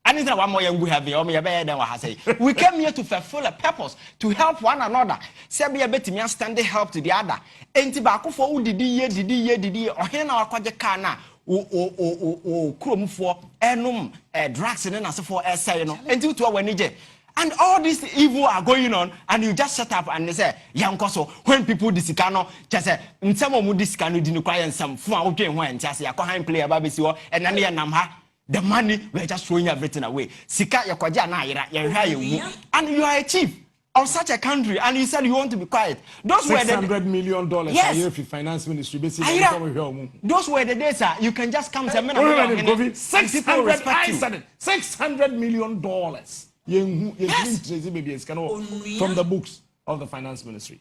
D: And is that one more young heaven or me be than what I say. We came here to fulfill a purpose, to help one another. Say be a bit me stand help to the other. Enti ba ko for did ye or here na akwaje car na krom for enum drugs and as for say no until to our nije and all these evil are going on and you just shut up and say yankoso when people disikano just say nsem omu disikano di no kwa nsem fu a wodwen ho enti ase yakọ player ba besi ho enane ye nam ha the money we are just throwing everything away sika yakwaje na ayira ye hwa ye wu and you are a chief of such a country and you said you want to be quiet. Those were the
A: $600 million
D: yes.
A: a year for finance ministry basically.
D: Those were the days, sir. You can just come to me
A: and 600 million dollars yes. From the books of the finance ministry.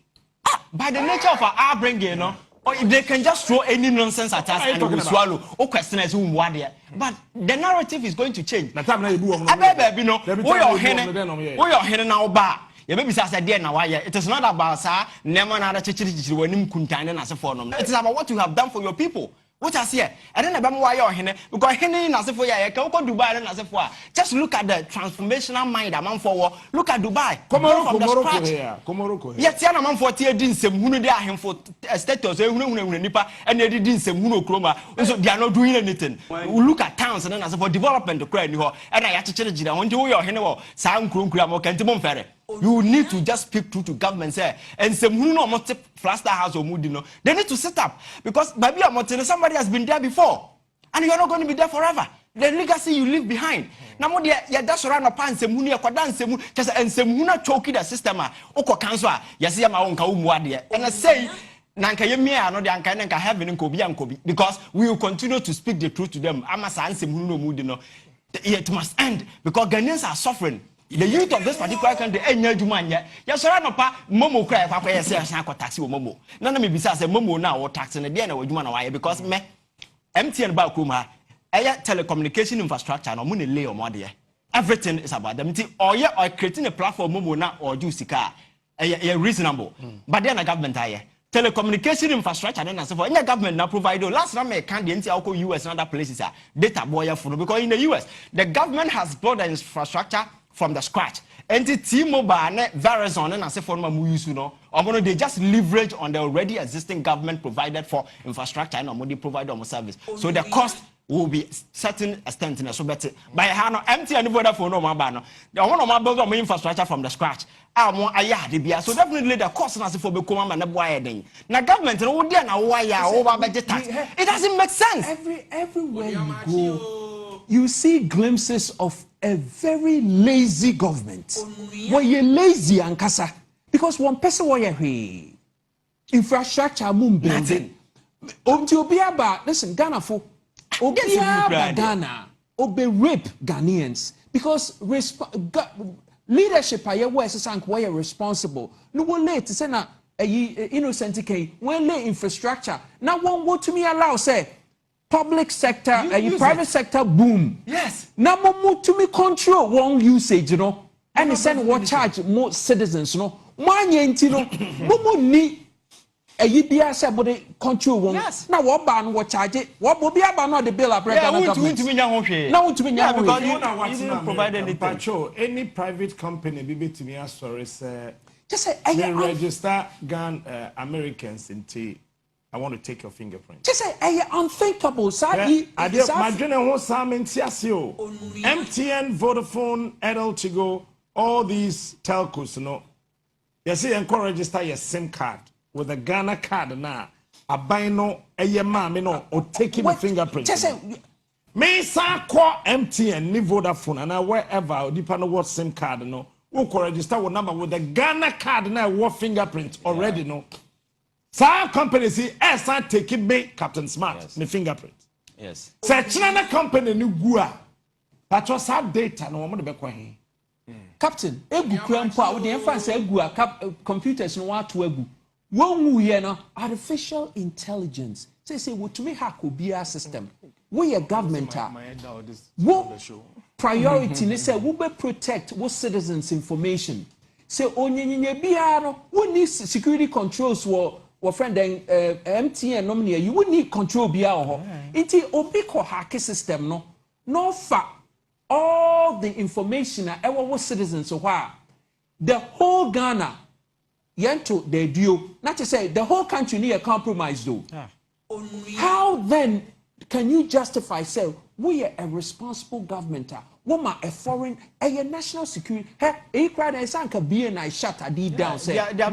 D: By the nature of our bringing, you know, or if they can just throw any nonsense at us and we swallow. Oh, question is who what there. But the narrative is going to change. Now it is not about it is about what you have done for your people. What I see, and then about why you're here because Dubai just look at the transformational mind among forward. Look at Dubai. Yes, I'm on 40 din some who they are him for status and they didn't say chroma. So they are not doing anything. We look at towns and then as for development to cry and I have to change it. I want to your henna sound crum you need to just speak through to government say and some who know what Flaster house or Moodino. They need to set up because maybe somebody has been there before and you're not going to be there forever. The legacy you leave behind. Now, yeah, that's around a pan, some money, just and some muna choky the system. Oko cancer, yes, my own kaumwadia. And I say, Nanka Yemia, no, the Ankanaka have in Kobi and Kobi because we will continue to speak the truth to them. Amasa and some Muno Mudino. It must end because Ghanaians are suffering. The youth of this particular country, yes, Momo cry, Papa, yes, I taxi or Momo. None of me besides a Momo now or tax and again or Jumana because me MTN Bakuma, telecommunication infrastructure, no money lay or more there. Everything is about them. Or creating a platform Momo now or do Sika, reasonable. But then a government, telecommunication infrastructure and so forth. Any government now provide. Last time I can't the US and other places data boy for because in the US the government has built the infrastructure from the scratch. And the T-Mobile, Verizon, and so forth, they just leverage on the already existing government provided for infrastructure and money provided on service. So the cost will be certain extent in so better. By hand empty and Vodafone no mobile. The one of my build on infrastructure from the scratch. So definitely the cost as for become and wire. Now government over budget tax. It doesn't make sense.
C: Everywhere you go, you see glimpses of a very lazy government. Why you lazy and kasa? Because one person why you infrastructure moon building. Listen, Ghana for Ghana obe rape Ghanaians because leadership are where responsible. No one late to say na innocent came when lay infrastructure. Now one go to me allow say public sector private sector boom.
D: Yes.
C: Now more to me control one usage, you know, and they send what charge more citizens, you know. Man yentino more need you be a somebody control one.
D: Yes.
C: Now what ban what charge it? What will be about the bill of government? Now to me
D: because you didn't provide anything.
A: Any private company be to me as sorry say
C: just say
A: they register Ghana Americans in T. I want to take your fingerprint.
C: Just say unthinkable.
A: My general was MTN, Vodafone, Adel Tigo, all these telcos, you know. You see, you can register your SIM card with a Ghana card now. A buy no, a no, or taking a fingerprint.
C: Just say,
A: me sa call MTN, ni Vodafone, and wherever, depending on what SIM card, no, who can register with number with the Ghana card now, what fingerprint already, no. Some companies say, yes, I take it back, Captain Smart, yes. My fingerprint.
D: Yes.
A: Such a company, new Gua. That was our data, no one to be
C: Captain, egu krempa, with the inference egu computers no want to egu. One we artificial intelligence. Say what to me hack will be our system. We a government are. What priority? They say we be protect what citizens' information. Say onye biara, we need security controls for friend MTN nominee. You would need control biara. Iti obi ko hack system no fa. All the information our citizens so why the whole Ghana yento they do not to say the whole country need a compromise though. How then can you justify say we are a responsible government woman a foreign a national security hey crowd and sanka be and I shut a deed down say
D: they are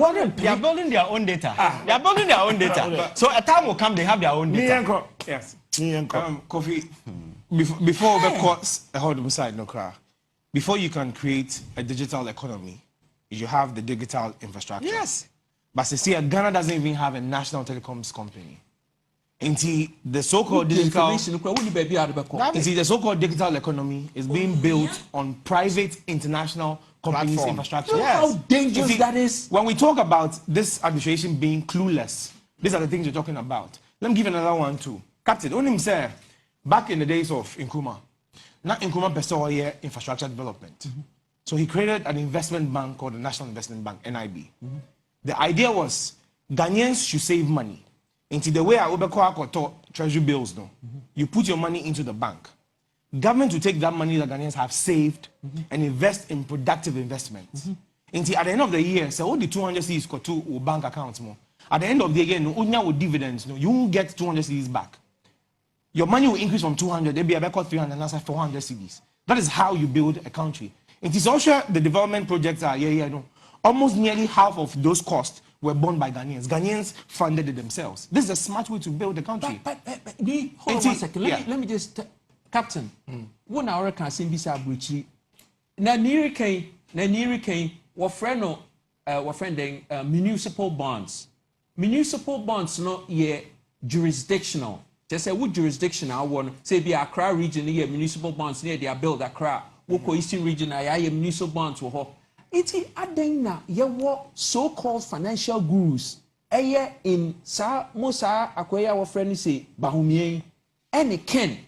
D: building their own data. They are building their own data. So a time will come they have their own data.
A: Yes.
B: Kofi, before the courts hold beside no cry. Before you can create a digital economy, you have the digital infrastructure.
D: Yes.
B: But you see, Ghana doesn't even have a national telecoms company. Until the so-called digital the so-called digital economy is being built on private international companies' infrastructure.
C: Yes. How dangerous that is.
B: When we talk about this administration being clueless, these are the things you're talking about. Let me give another one too. Captain, only say back in the days of Nkrumah, not Nkrumah pursued infrastructure development. So he created an investment bank called the National Investment Bank, NIB. The idea was Ghanaians should save money. Into the way I Obeko treasury bills, no. You put your money into the bank. Government will take that money that Ghanaians have saved and invest in productive investments. At the end of the year, so all the 200 C's go to bank accounts more. At the end of the year, no, with dividends, no, you won't get 200 C's back. Your money will increase from 200, they'll be about 300 and that's 400 C's. That is how you build a country. It is also the development projects are, no. Almost nearly half of those costs were borne by Ghanaians. Ghanaians funded it themselves. This is a smart way to build a country.
C: But hold on 1 second. Let me just, Captain, when our can see this abridged, na near came, what friend municipal bonds. Municipal bonds, no, jurisdictional. Just say what jurisdictional one, say the Accra region, municipal bonds near they build Accra. Woko Eastern region, municipal bonds were hot. It's adena ye so-called financial gurus. In Mosa Akoya our friend say Bahumien and Ken.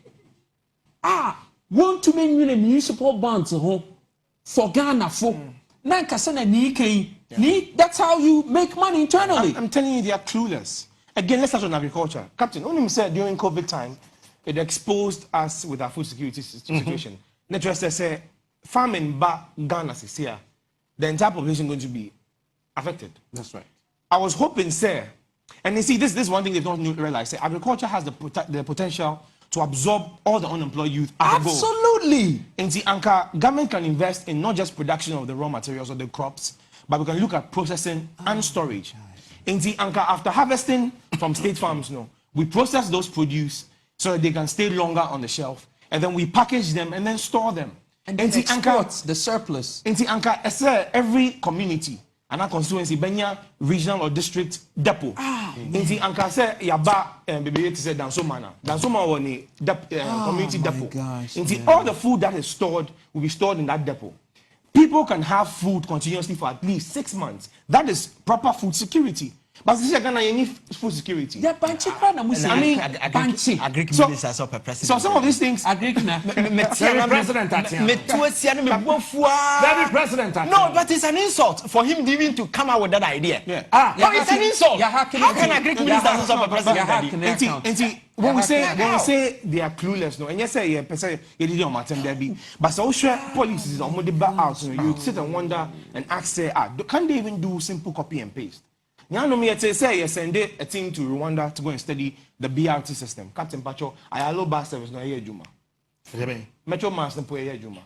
C: Want to make municipal bonds for Ghana for Nankasana Nike That's how you make money internally.
B: I'm telling you, they are clueless. Again, let's touch on agriculture. Captain, only said during COVID time, it exposed us with our food security situation. Let's just say, farming back Ghana is here, the entire population going to be affected.
A: That's right.
B: I was hoping, sir, and you see, this is one thing they've not realized. Agriculture has the potential to absorb all the unemployed youth.
C: Absolutely.
B: And the Anchor government can invest in not just production of the raw materials or the crops, but we can look at processing and storage. In the Anchor, after harvesting from state farms, we process those produce so that they can stay longer on the shelf, and then we package them and then store them.
C: And then export the surplus.
B: In the Anchor, every community and our constituency, Benya regional or district depot. In the Anchor, say Yaba baby say Dansomana. Dansoma woni community depot. In the all the food that is stored will be stored in that depot. People can have food continuously for at least 6 months. That is proper food security. But this is Ghana, you need food security.
C: Yeah, Banchi Kwana Musi. I mean, Banchi.
B: So some of these things.
C: President.
D: No, but it's an insult for him even to come out with that idea.
B: Yeah.
D: No, it's an insult. How can a Greek minister stop a president?
B: When we say they are clueless, and yes, say you did your matter, Debbie. But so policies on the back out, you sit and wonder and ask, can they even do simple copy and paste? You say you send a team to Rwanda to go and study the BRT system. Captain Pacho, I allow bus service no here Juma. Metro Master po here Juma.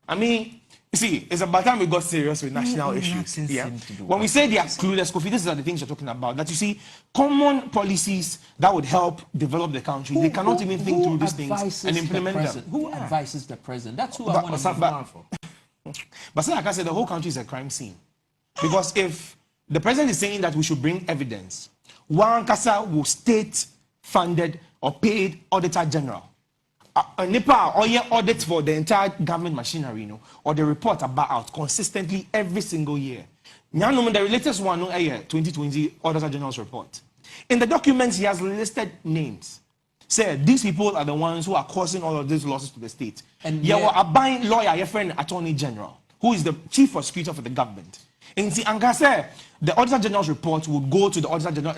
B: I mean, you see, it's about time we got serious with national issues. Yeah. When we say they are clueless, Kofi, these are the things you're talking about. That you see, common policies that would help develop the country. They cannot even think through these things and implement them.
C: Who advises the president? That's who I want to know for.
B: But like I said, the whole country is a crime scene. Because if the president is saying that we should bring evidence, one Kasa will state-funded or paid auditor general. NEPA or audit for the entire government machinery, or the report about out consistently every single year. The latest one, 2020 Auditor General's report. In the documents, he has listed names. Said these people are the ones who are causing all of these losses to the state. And you are a buying lawyer, your friend Attorney General, who is the chief prosecutor for the government. And see, Angase, the Auditor General's report would go to the Auditor General,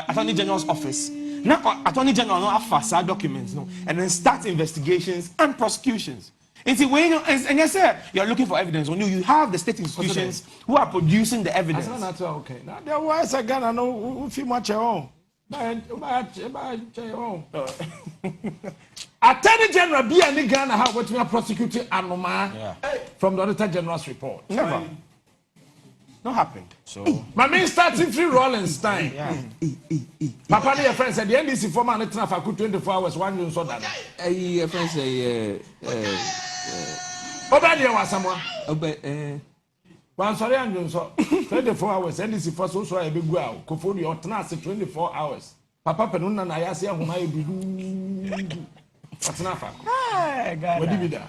B: Attorney General's office. Now, Attorney General not have facade documents, and then start investigations and prosecutions. And see, when and you say you're looking for evidence, when you have the state institutions who are producing the evidence.
A: Okay. Now, there was a gun. I know if you much your own. Attorney General be any Ghana how what we are prosecuting Anoma from the Auditor General's report.
B: Never. Not happened.
C: So
A: my man starting free Rollenstein. Papa, your friend said the NDC former and traffic 24 hours. One you saw that.
C: Your friend say
A: Obadia was someone. One sorry and you saw 24 hours. NDC for so a big wow. Kofodi or Tnas 24 hours. Papa Penuna and I see whom I be. What's enough? What did you do?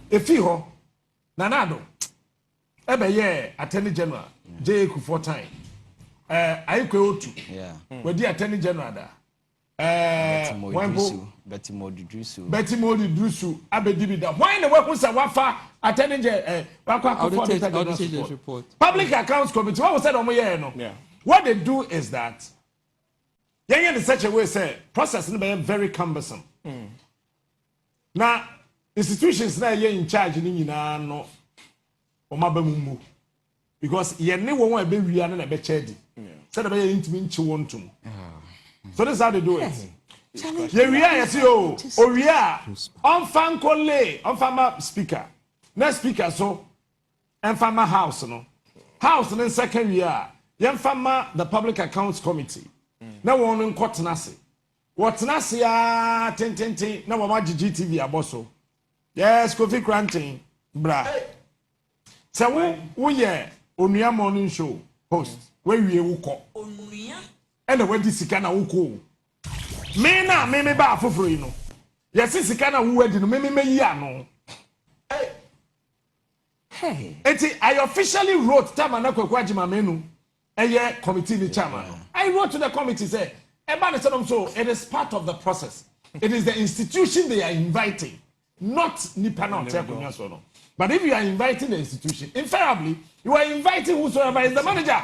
A: If you Nanado. Ebe ye Attorney General J. Kufuor time. Ayikwe Otu.
D: Yeah.
A: Where the Attorney General da.
D: Betty Modidrusu.
A: Abedibi da. Why the work was a wafa Attorney General report. Public Accounts Committee. What was said on my no? Yeah. What they do is that in such a way say process is very cumbersome. Now institutions now in charge ni no. Because ye ne won be wia na be chedi said be intimi nchi wontum so this is how they do it ye wia ye say o wia on fan kolle on fama speaker next speaker so and fama house no second wia ye fama the Public Accounts Committee na won nkotena se wotena ya tententen na wo ma GTV aboso yes Kofi Kranten bra. So we Onuya morning show host where we wuko Onuya and the wedi sika na wuko me ba afoforo yi no yes sika na wo wedi no me yi ano hey I officially wrote Tamana Kwakwajima menu committee ni chairman. I wrote to the committee say so it is part of the process. It is the institution they are inviting. not nipa na ote akonya so no. But if you are inviting the institution, invariably you are inviting whosoever is the manager.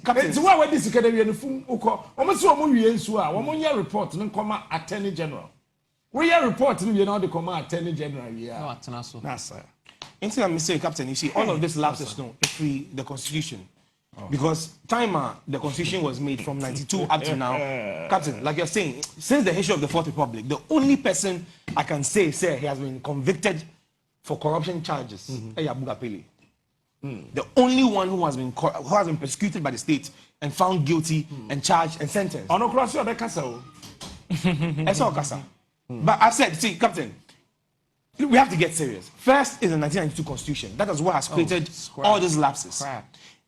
B: Captain,
A: so why we this academy no fun uko omo se omo wie nsu a omo nya report no koma attorney general. We hear report no wie na the koma attorney general we are.
C: No atena so.
A: Na sir.
B: Anything I may say, Captain, you see, all of this lapses no, if we the Constitution. Because the Constitution was made from 92 up to now. Captain, like you're saying, since the issue of the Fourth Republic, the only person I can say he has been convicted for corruption charges is Abuga Pele. The only one who has been persecuted by the state and found guilty and charged and sentenced.
A: On cross your casa.
B: That's all casa. But I said, see, Captain, we have to get serious. First is the 1992 Constitution. That is what has created all these lapses.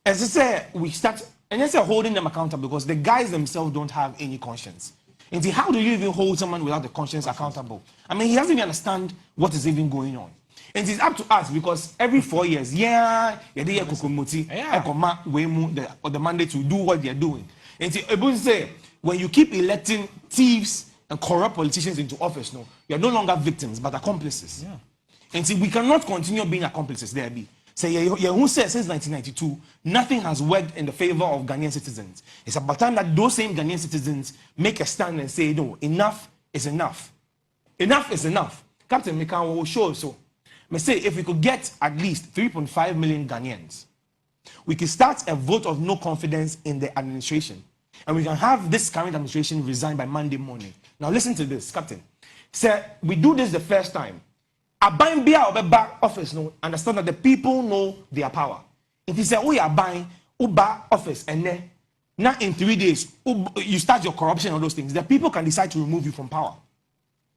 B: As I say, we start, and then holding them accountable because the guys themselves don't have any conscience. And see, how do you even hold someone without the conscience accountable? I mean, he doesn't even understand what is even going on. And it's up to us because every 4 years, the mandate to do what they're doing. And see, when you keep electing thieves and corrupt politicians into office, no, you're no longer victims but accomplices. Yeah. And see, we cannot continue being accomplices there. Say, who says since 1992, nothing has worked in the favor of Ghanaian citizens. It's about time that those same Ghanaian citizens make a stand and say, no, enough is enough. Enough is enough. Captain Mekan will show so. I say, if we could get at least 3.5 million Ghanaians, we could start a vote of no confidence in the administration. And we can have this current administration resign by Monday morning. Now listen to this, Captain. Say, we do this the first time. A buying beer or back office, no, understand that the people know their power. If you say, oh, you are buying back office, and then now in 3 days, you start your corruption and those things, the people can decide to remove you from power.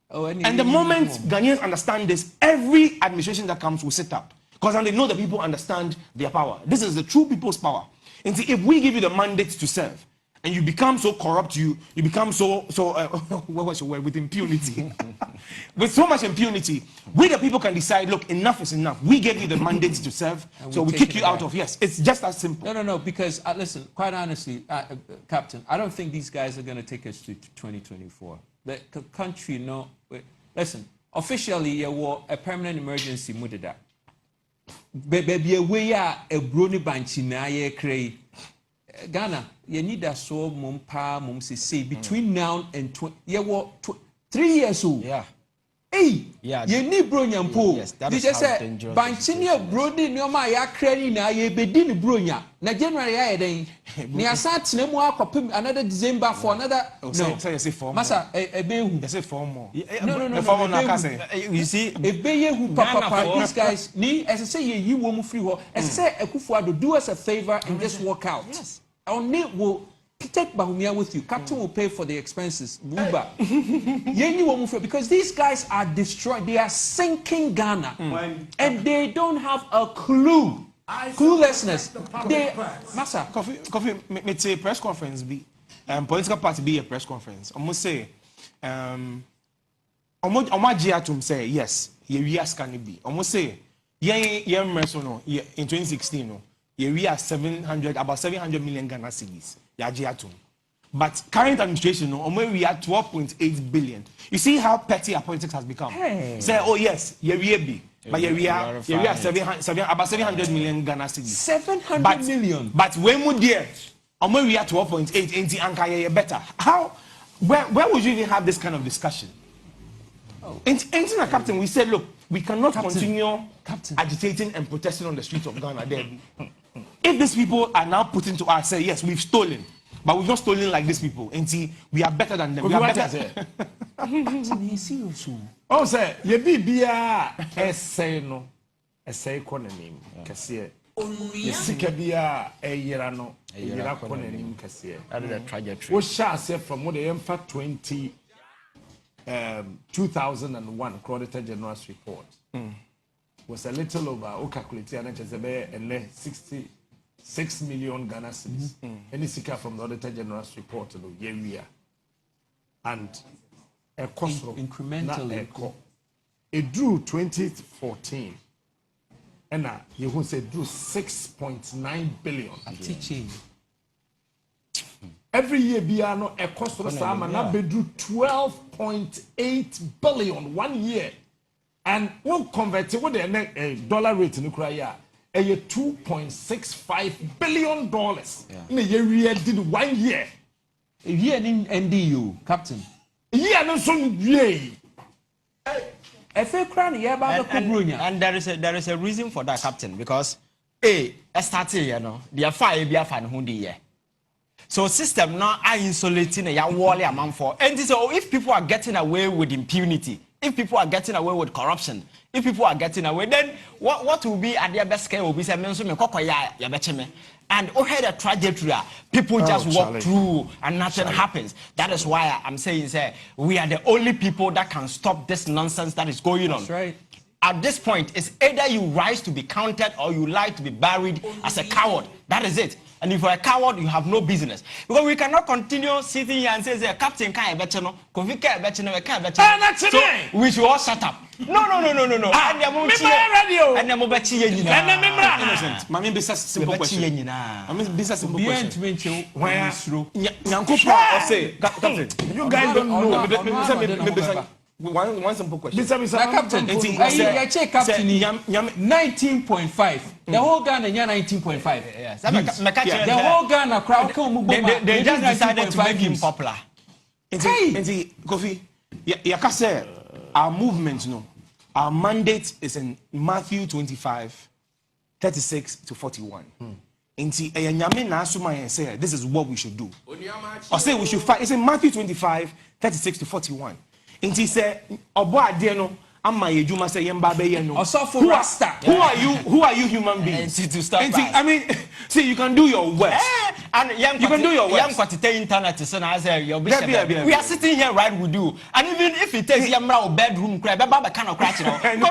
B: And the moment Ghanaians understand this, every administration that comes will sit up. Because they know the people understand their power. This is the true people's power. And see, if we give you the mandate to serve, and you become so corrupt, you become what was your word, with impunity. With so much impunity, we the people can decide, look, enough is enough. We gave you the mandate to serve, so we kick you out of, yes. It's just as simple.
C: No, because, listen, quite honestly, Captain, I don't think these guys are going to take us to 2024. The country, no, listen, officially, you were a permanent emergency, mudida. Baby, we are a brony banchina, ye cray. Ghana, you need a so mum say between now and 3 years old. Yeah. Hey, yeah. You need bronya po. Yes, that is how dangerous. Banchinia brody no ma ya krani na ye bedin bronya. Na January ya den. Ni asat na mu akopim another December for another.
B: No, so you say 4 more.
C: Masa ebehu.
B: You say 4 more.
C: No.
B: 4 more na kase.
C: You see, ebehu papa these guys ni as I say you wo mu free ho. As I say Akufo-Addo do us a favor and just walk out. Yes. Only will take Bahumia with you. Captain will pay for the expenses. Uber. Because these guys are destroyed. They are sinking Ghana. And they don't have a clue. Cluelessness. Massa.
B: Coffee, me say press conference be political party be a press conference. Almost say Omajiatum say yes, we ask can it be. Almost say in 2016 no. We are about 700 million Ghana cedis. But current administration, we are 12.8 billion. You see how petty our politics has become. Hey. Say, oh yes, we be. But we are about 700 million Ghana cedis.
C: 700 million.
B: But when we there, we are 12.8, ain't Anka better. How? Where would you even have this kind of discussion? Captain, we said, look, we cannot continue agitating and protesting on the streets of Ghana. If these people are now put into us, say, yes, we've stolen, but we've not stolen like these people. And see, we are better than them. We are better.
A: Oh, sir, you be essay no, essay economy, Cassia. You seek a beer a year no, a year economy, Cassia. That is a trajectory. What shall say from what the MFA 2001 Auditor General's report was a little over calculated and 66 million Ghana cedis. Any seeker from the Auditor General's report and a cost incrementally it drew 2014 and you will say drew 6.9 billion.
C: Teaching.
A: every year biano a cost of sama na bedru 12.8 billion 1 year. And we'll convert it with a dollar rate in Ukraine. A $2.65 billion. In a year we did 1 year.
C: A year in NDU, Captain.
A: A year no some year.
C: And
D: there is a reason for that, Captain, because I started, you know, the fire be a fan who the so system now are insulating a wally amount for. And so if people are getting away with impunity, if people are getting away with corruption, if people are getting away, then what will be at their best scale will be say and had a trajectory. People just walk through and nothing happens. That is why I'm saying, say, we are the only people that can stop this nonsense that is going on.
C: That's right.
D: At this point, it's either you rise to be counted or you lie to be buried as a coward. That is it. And if you're a coward, you have no business. Because we cannot continue sitting here and say, Captain can't bet no, Kofi can't bet no, can't bet no. So we should all shut up. No. And the Mobachi
B: innocent. Mami bisa simple question. Mami bisa simple question. Where Nyankopa or say, Captain, you guys don't know. One simple question.
C: Captain, Captain 19.5. The whole Ghana 19.5.
D: Yes.
C: The whole Ghana crowd
D: they just decided to make him popular.
B: Kofi, Yakase, our movement, no. Our mandate is in Matthew 25:36-41. Say this is what we should do. Or say we should fight. It's in Matthew 25:36-41. And he said, Obo Adeno, Amma Yejuma say Yembabe Yeno. Who are you human beings?
D: To stop
B: I mean, see, you can do your worst.
D: And you can do your worst. Internet is we are sitting here right with you. And even if it takes Yamra bedroom,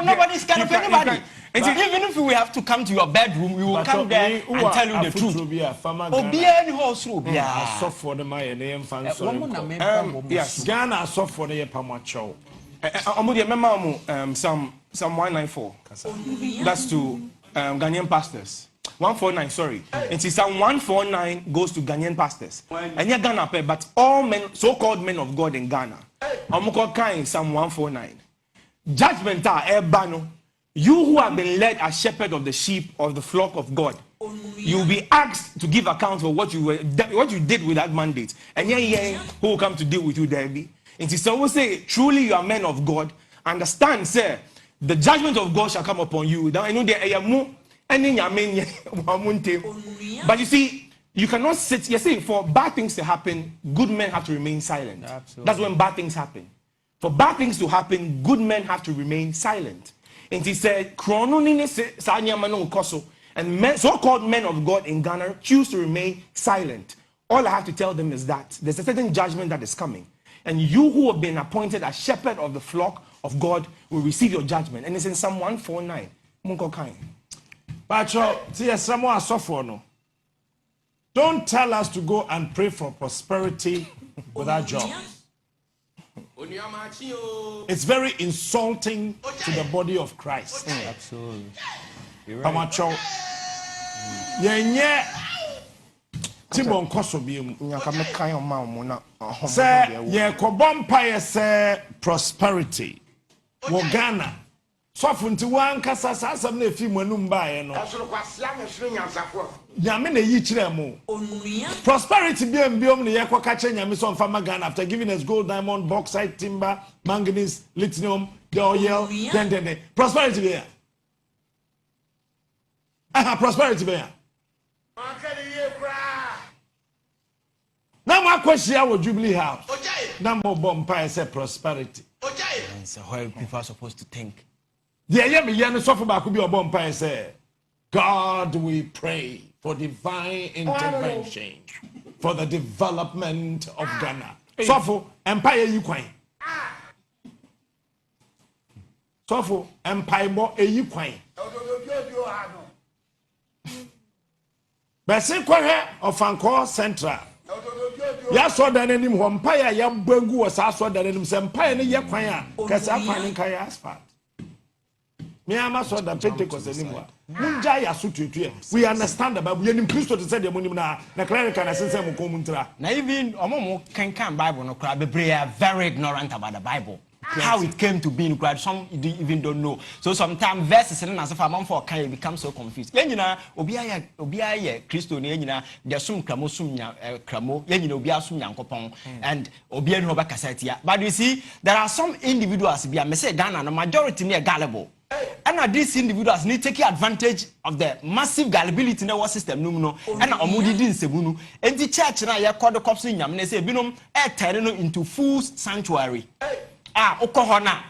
D: nobody's kind of anybody. Even if we have to come to your bedroom, we will come there and tell you the truth.
A: Yes, Ghana soft for the Pamacho.
B: Some 194. That's to Ghanaian pastors. 149, sorry. And see, Psalm 149 goes to Ghanaian pastors. And yeah, Ghana pay, but all men, so-called men of God in Ghana, Psalm 149. Judgment ebano. You who have been led as shepherd of the sheep of the flock of God, you will be asked to give account for what you did with that mandate. And who will come to deal with you, Debbie? And so we say, truly you are men of God. Understand, sir, the judgment of God shall come upon you. But you see, you cannot sit. You're saying for bad things to happen, good men have to remain silent. Absolutely. That's when bad things happen. For bad things to happen, good men have to remain silent. And he said, and so-called men of God in Ghana choose to remain silent. All I have to tell them is that there's a certain judgment that is coming. And you who have been appointed as shepherd of the flock of God will receive your judgment. And it's in Psalm 149.
A: Pacho, see, someone suffer no. Don't tell us to go and pray for prosperity without jobs. It's very insulting to the body of Christ.
C: Absolutely.
A: Pacho, yenye Timon Kosobium. Say, ye kobompa say prosperity. Wogana. Sofunti wan kasa asam na efi manum bae no. Nyame na yi kire mu. Prosperity biom ne yekoka che nyame so mfa Ghana after giving us gold, diamond, bauxite, timber, manganese, lithium, the oil, then. Prosperity be here. Prosperity be here. Now my question here with Jubilee House. Now more bomb say prosperity.
D: And so how people are supposed to think.
A: God, we pray for divine intervention for the development of Ghana. So for empire you coin. So for empire more you coin. But say of Anko Central. Ya saw that any empire ya bengu was saw that any empire ni ya kwanya. Kasa kwanya kaya asphalt. Me ama saw that Pentecost anymore. munja ya so tutu we understand the Bible yenim Christo to say the monim na clerical na sense mo komuntra
D: na even omo can Bible no cry bebre are very ignorant about the Bible. How it came to be in crowd, some even don't know. So sometimes verses and as if I'm for can become so confused. Yenina obiya Christo yenina there sum kramo sum kramo yenina obiya sum yankopon and obiya no ba kasetia. But you see there are some individuals be I say Ghana the majority near gullible. And these individuals need to take advantage of the massive gullibility in our system no and omudi din sebunu. And the church na ya call the cops in yam say binom turn into fool's sanctuary. Okohona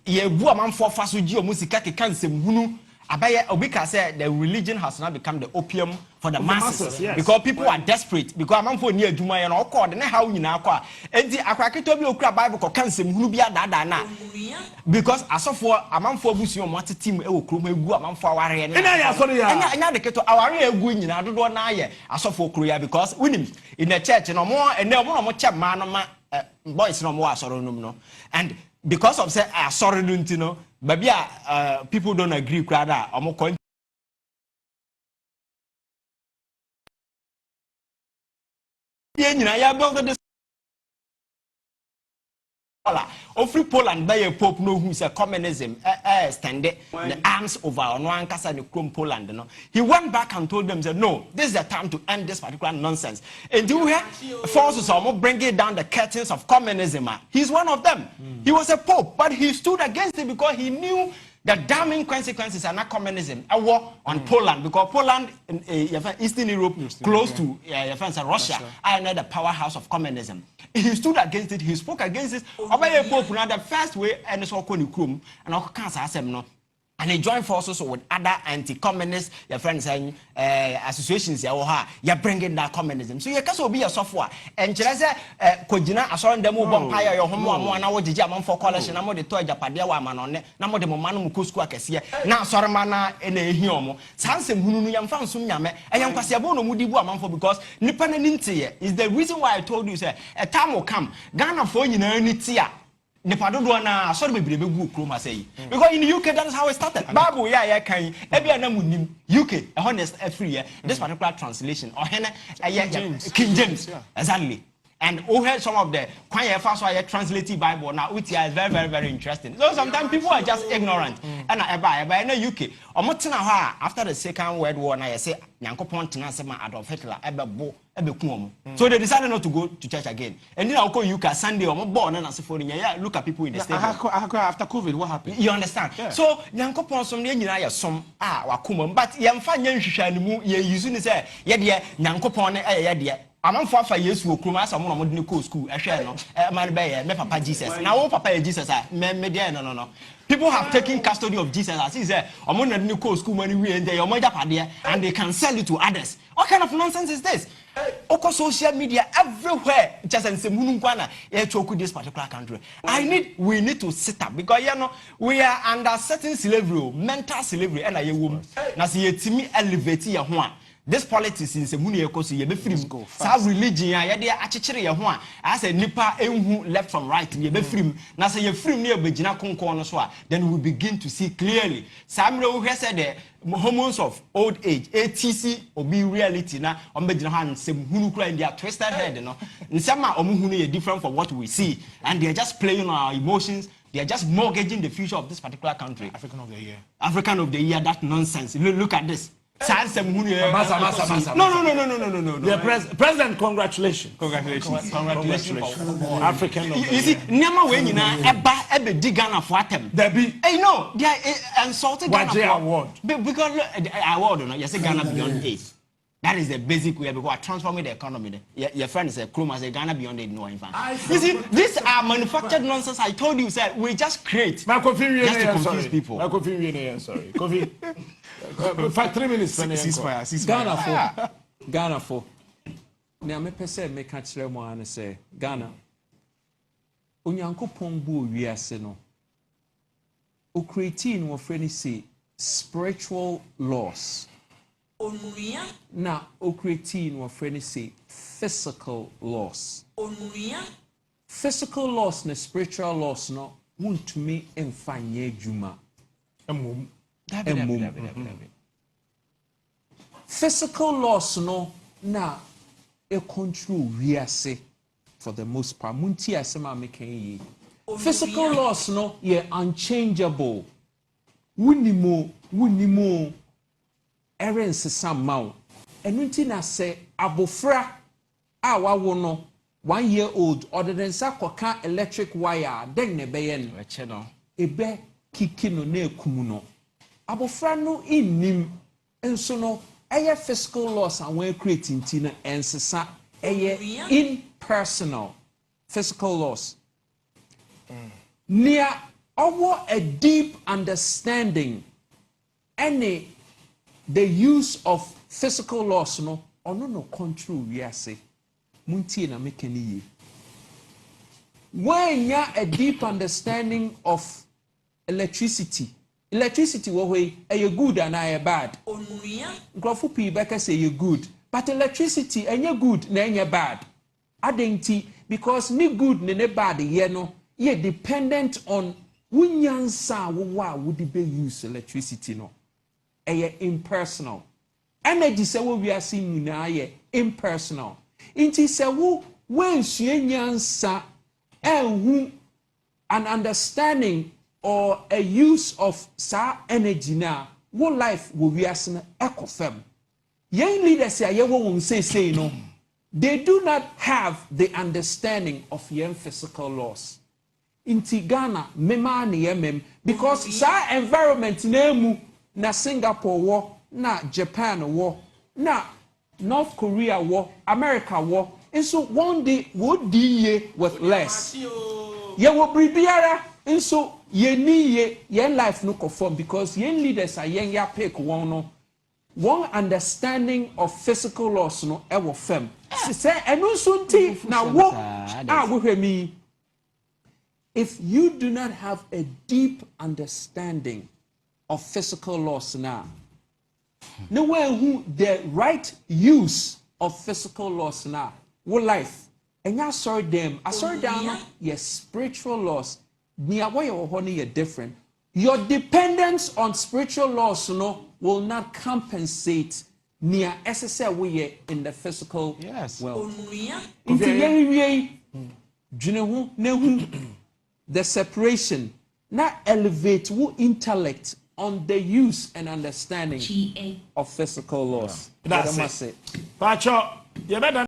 D: ye bu amanfo fa so gi omusika keka nsem hunu abaye obika say the religion has now become the opium for the masses yes. Because people are desperate because amanfo ni adwuma ye no okọ de ne hawo nyina akọ enti akwakito bi okura Bible ko kansem hunu bi adada na because asofo amanfo abusu omo atetim e wo krom egu amanfo aware ye
A: ina ya sori ya
D: anya de keto aware egu nyina dodo na ye asofo okro ya because winim in the church no mo ene mo chema no ma boys no more sorrow no and because of say sorrow no baby people don't agree crowd omo kon ye nyina ya build this free Poland by a pope no who say communism stand the arms over on one kasa ne krom Poland no he went back and told them said no this is the time to end this particular nonsense and you hear forces almost bringing down the curtains of communism he's one of them he was a pope but he stood against it because he knew the damning consequences are not communism a war on Poland because Poland Eastern Europe close to Russia are the powerhouse of communism. He stood against it, he spoke against it. The first way and it's all called and cancer no. And he joined forces with other anti-communist your friends and associations you're bringing that communism. So you can be a software and just kojina asoran demo vampire your home na wo jiji amon for college na mo de toy japade wa manone na mo de mo manu mu school akese na asorama na na ehi omo sansem hunu nu yamfa nsum nyame eyam kwase abo no mudi bu amanfo because nipa na ninte is the reason why I told you say a time will come Ghana for nyina ni tia Nipadodo na sorry be begu kroma say because in the UK that is how it started Bible ya kan e bia na munim UK honest free year this particular translation or King James exactly and heard some of the quite fast why translated Bible now which is very very very interesting so sometimes people are just ignorant and eba in the UK omotina ha after the Second World War na say Nyankopon tena se ma Adolf Hitler ebebo ebeku so they decided not to go to church again and then I UK Sunday omo born na se for look at people in the stadium
B: after COVID what happened
D: you understand so Nyankopon som ne nyina ye som wakomam but yemfa nya nhwehwa ne mu ye use ni say ye de Nyankopon ne ye de amanfo afa Yesu okrum asa mo no modne ko school ehwe no man be ye me papa Jesus na wo papa Jesus me de no people have taken custody of Jesus as he said omo na dne ko school money we and they omo japade and they can sell it to others what kind of nonsense is this oko social media everywhere just and say munu kwana e choku this particular country we need to sit up because you know we are under certain slavery mental slavery and ye wom na se yetimi elevate ye ho a this politics in se munu ekoso ye be free sa religion ya ye de akekere ye ho a asa nipa enhu left from right ye be free na se ye free na ye begina konkon no so a then we begin to see clearly samre wo hwese the hormones of old age ATC obi reality na ombegina ho ansem hunu kura in their twisted head no nsema omuhunu ye different from what we see and they are just playing on our emotions. They are just mortgaging the future of this particular country.
B: African of the
D: year, that nonsense. Look at this. No.
A: President, congratulations. African of the year.
D: You see, Nema when you ebe digana for them. Hey, no, they are insulting Ghana for
A: award.
D: Because the award, you say Ghana beyond 8. That is the basic way because transforming the economy. Your friend is a Chroma say Ghana beyond 8 no infant. You see, these are manufactured nonsense. I told you, sir, we just create just to confuse people.
A: Sorry. Kofi. 3 minutes.
C: Ceasefire. Ghana for. Now me pese me catch them one say Ghana. Onyankopon bu wiase no. O creating wo friend say spiritual laws. Now, creatine or friend say physical loss. Physical loss and spiritual loss no want to me enfanye juma. physical laws no na e control we say for the most part. Munti asema making yi. Physical laws no ye unchangeable. Wunimo errands some mount. And unti na say abofra a wawo no 1 year old other than sakoka electric wire then ne beyen ebe kikino ne kumuno abofra no innim enso no eye fiscal laws and when creating tina ensesa eye impersonal fiscal laws near over a deep understanding any the use of fiscal laws no no control we are say muntie na mekani ye when ya a deep understanding of electricity wo way are good and are bad nkrofo pi beka say you good but electricity enye good na enye bad adenti because ni good ne bad ye no ye dependent on wunyansa wo a wo be use electricity no eye impersonal energy say wo we are seeing na ye impersonal. Inti se wo wensue nyansa enhu an understanding or a use of sa energy na wo life wo wiase na ekofem yen leaders ya ye wo won say no they do not have the understanding of yen physical laws inti Ghana mema na yemem because sa environment na emu na Singapore wo na Japan wo na North Korea war, America war, and so one day would ye with less. Ye will be biara, and so ye need ye life no conform because ye leaders are yen ya pick one understanding of physical laws no ever firm. Say and no soon now what with me. If you do not have a deep understanding of physical laws now. No one who the right use of physical laws now, what life, and I saw them. I saw down yes, spiritual laws. Near why you're different. Your dependence on spiritual laws, will not compensate near SSL way in the physical world. The separation, not elevate who intellect. On the use and understanding of physical laws.
A: That's it. Pacho, you better